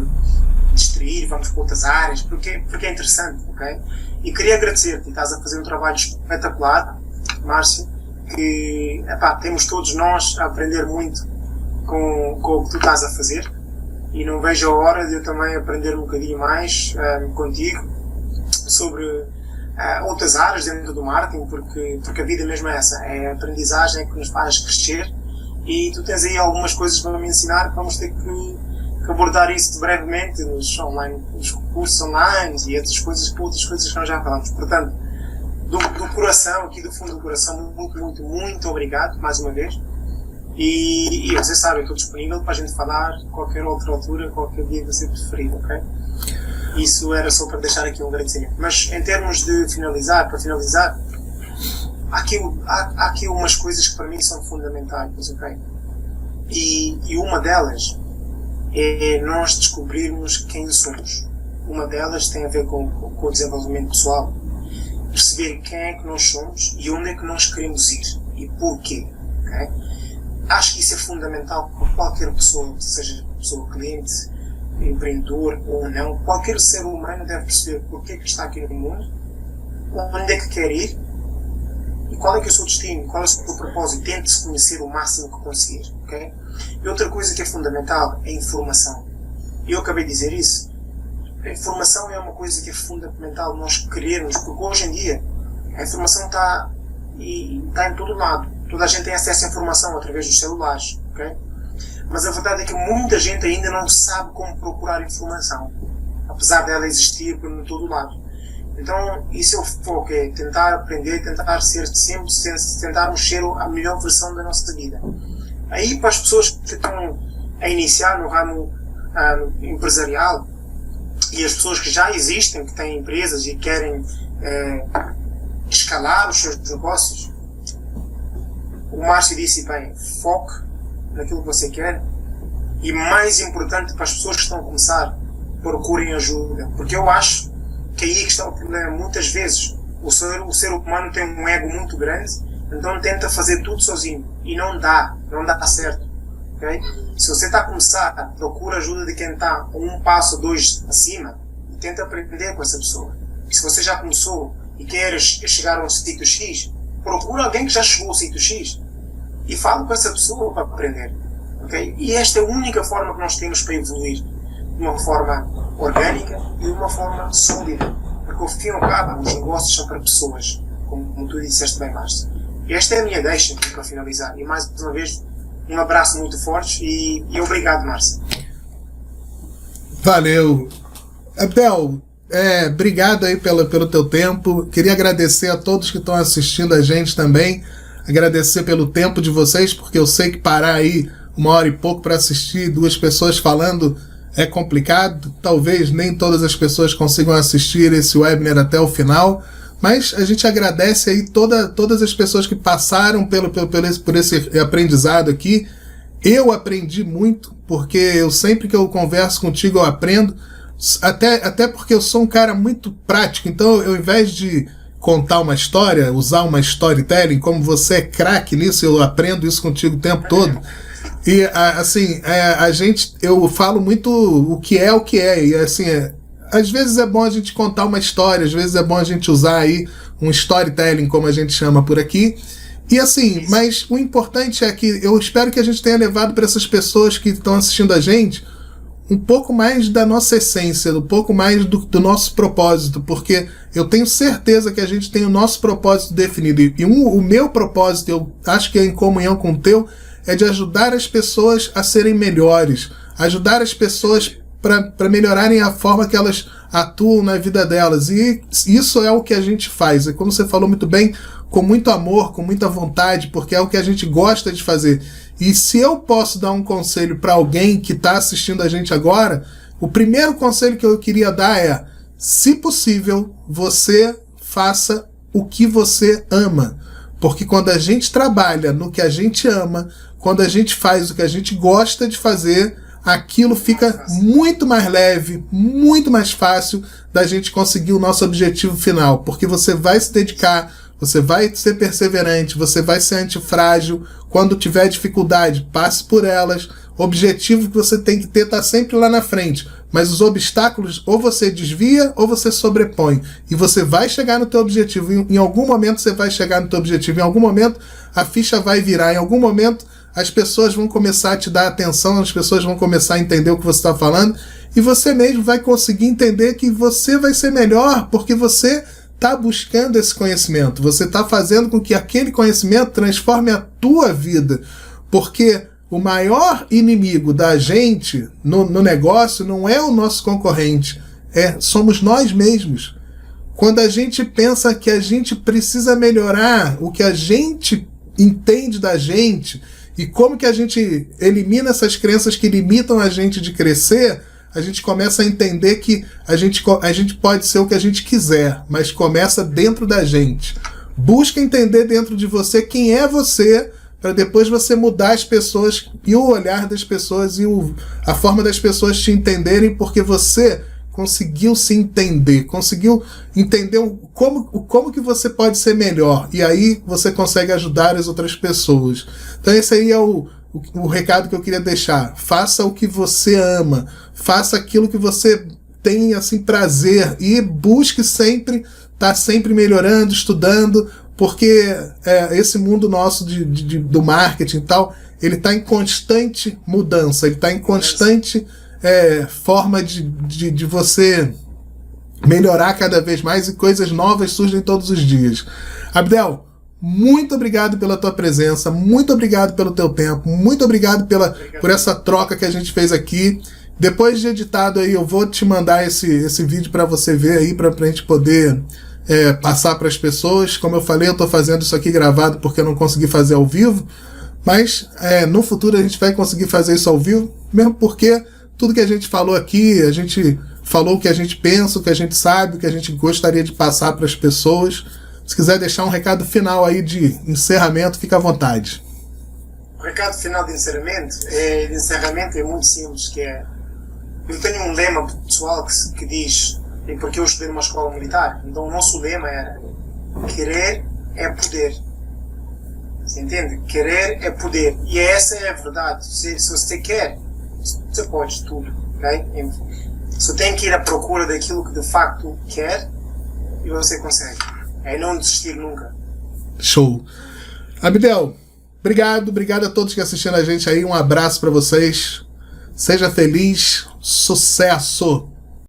distrair, vamos para outras áreas, porque é interessante, ok? E queria agradecer-te, estás a fazer um trabalho espetacular, Márcio, que temos todos nós a aprender muito com o que tu estás a fazer, e não vejo a hora de eu também aprender um bocadinho mais contigo sobre outras áreas dentro do marketing, porque a vida mesmo é essa, é a aprendizagem que nos faz crescer, e tu tens aí algumas coisas para me ensinar que vamos ter que abordar isso brevemente nos cursos online e outras coisas que nós já falamos. Portanto, do coração, aqui do fundo do coração, muito, muito, muito obrigado mais uma vez. E vocês sabem, eu estou disponível para a gente falar qualquer outra altura, qualquer dia que você preferir, ok? Isso era só para deixar aqui um agradecimento. Mas em termos de para finalizar, há aqui umas coisas que para mim são fundamentais, ok? E uma delas é nós descobrirmos quem somos. Uma delas tem a ver com o desenvolvimento pessoal. Perceber quem é que nós somos e onde é que nós queremos ir e porquê, ok? Acho que isso é fundamental para qualquer pessoa, seja pessoa cliente, empreendedor ou não. Qualquer ser humano deve perceber porquê que está aqui no mundo, onde é que quer ir e qual é que é o seu destino, qual é o seu propósito. Tente-se conhecer o máximo que conseguir, ok? E outra coisa que é fundamental é a informação. Eu acabei de dizer isso. A informação é uma coisa que é fundamental nós querermos, porque hoje em dia a informação está em todo lado. Toda a gente tem acesso à informação através dos celulares, ok? Mas a verdade é que muita gente ainda não sabe como procurar informação, apesar dela existir por todo lado. Então, isso é o foco, é tentar aprender, tentar ser sempre, tentarmos ser a melhor versão da nossa vida. Aí, para as pessoas que estão a iniciar no ramo empresarial, e as pessoas que já existem, que têm empresas e querem escalar os seus negócios, o Márcio disse bem, foque naquilo que você quer, e mais importante para as pessoas que estão a começar, procurem ajuda, porque eu acho que aí é que está o problema. Muitas vezes o ser humano tem um ego muito grande, então tenta fazer tudo sozinho, e não dá certo, okay? Se você está a começar, procura ajuda de quem está um passo, dois acima, e tenta aprender com essa pessoa. E se você já começou e quer chegar a um sítio X, procura alguém que já chegou ao sítio X e fala com essa pessoa para aprender, okay? E esta é a única forma que nós temos para evoluir, de uma forma orgânica e de uma forma sólida, porque ao fim e ao cabo os negócios são para pessoas, como tu disseste bem, Márcio. Esta é a minha deixa aqui para finalizar, e mais uma vez um abraço muito forte e obrigado, Márcio. Valeu. Abel, obrigado aí pelo teu tempo. Queria agradecer a todos que estão assistindo a gente também. Agradecer pelo tempo de vocês, porque eu sei que parar aí 1h e pouco para assistir 2 pessoas falando é complicado. Talvez nem todas as pessoas consigam assistir esse webinar até o final, mas a gente agradece aí todas as pessoas que passaram por esse aprendizado aqui. Eu aprendi muito, porque eu sempre que eu converso contigo eu aprendo, até porque eu sou um cara muito prático, então eu, ao invés de contar uma história, usar uma storytelling, como você é craque nisso, eu aprendo isso contigo o tempo todo. E assim, eu falo muito o que é, e assim, às vezes é bom a gente contar uma história, às vezes é bom a gente usar aí um storytelling, como a gente chama por aqui. E assim, mas o importante é que eu espero que a gente tenha levado para essas pessoas que estão assistindo a gente um pouco mais da nossa essência, um pouco mais do nosso propósito, porque eu tenho certeza que a gente tem o nosso propósito definido. E o meu propósito, eu acho que é em comunhão com o teu, é de ajudar as pessoas a serem melhores, ajudar as pessoas para melhorarem a forma que elas atuam na vida delas. E isso é o que a gente faz. E como você falou muito bem, com muito amor, com muita vontade, porque é o que a gente gosta de fazer. E se eu posso dar um conselho para alguém que está assistindo a gente agora, o primeiro conselho que eu queria dar é: se possível, você faça o que você ama. Porque quando a gente trabalha no que a gente ama, quando a gente faz o que a gente gosta de fazer, aquilo fica muito mais leve, muito mais fácil da gente conseguir o nosso objetivo final. Porque você vai se dedicar, você vai ser perseverante, você vai ser antifrágil. Quando tiver dificuldade, passe por elas. O objetivo que você tem que ter está sempre lá na frente. Mas os obstáculos, ou você desvia, ou você sobrepõe. E você vai chegar no teu objetivo. Em algum momento você vai chegar no teu objetivo. Em algum momento a ficha vai virar. Em algum momento as pessoas vão começar a te dar atenção, as pessoas vão começar a entender o que você está falando. E você mesmo vai conseguir entender que você vai ser melhor, porque você está buscando esse conhecimento. Você está fazendo com que aquele conhecimento transforme a tua vida. Porque o maior inimigo da gente no negócio não é o nosso concorrente, somos nós mesmos. Quando a gente pensa que a gente precisa melhorar o que a gente entende da gente e como que a gente elimina essas crenças que limitam a gente de crescer, a gente começa a entender que a gente pode ser o que a gente quiser, mas começa dentro da gente. Busca entender dentro de você quem é você, para depois você mudar as pessoas e o olhar das pessoas e a forma das pessoas te entenderem, porque você conseguiu se entender, conseguiu entender como que você pode ser melhor, e aí você consegue ajudar as outras pessoas. Então esse aí é o recado que eu queria deixar. Faça o que você ama, faça aquilo que você tem assim, prazer, e busque sempre estar sempre melhorando, estudando, porque esse mundo nosso do marketing e tal, ele está em constante mudança, ele está em constante forma de você melhorar cada vez mais, e coisas novas surgem todos os dias. Abdel, muito obrigado pela tua presença, muito obrigado pelo teu tempo, muito obrigado por essa troca que a gente fez aqui. Depois de editado aí, eu vou te mandar esse vídeo para você ver aí, para a gente poder passar para as pessoas. Como eu falei, eu estou fazendo isso aqui gravado porque eu não consegui fazer ao vivo, mas no futuro a gente vai conseguir fazer isso ao vivo, mesmo porque tudo que a gente falou aqui, a gente falou o que a gente pensa, o que a gente sabe, o que a gente gostaria de passar para as pessoas. Se quiser deixar um recado final aí de encerramento, fica à vontade. O recado final de encerramento é muito simples, que é: eu tenho um lema pessoal que diz, porque eu estudei numa escola militar, então o nosso lema era: querer é poder. Você entende? Querer é poder. E essa é a verdade. Se você quer, você pode tudo. Okay? Você tem que ir à procura daquilo que de facto quer, e você consegue. É não desistir nunca. Show. Abdel, obrigado a todos que assistiram a gente aí. Um abraço para vocês. Seja feliz. Sucesso!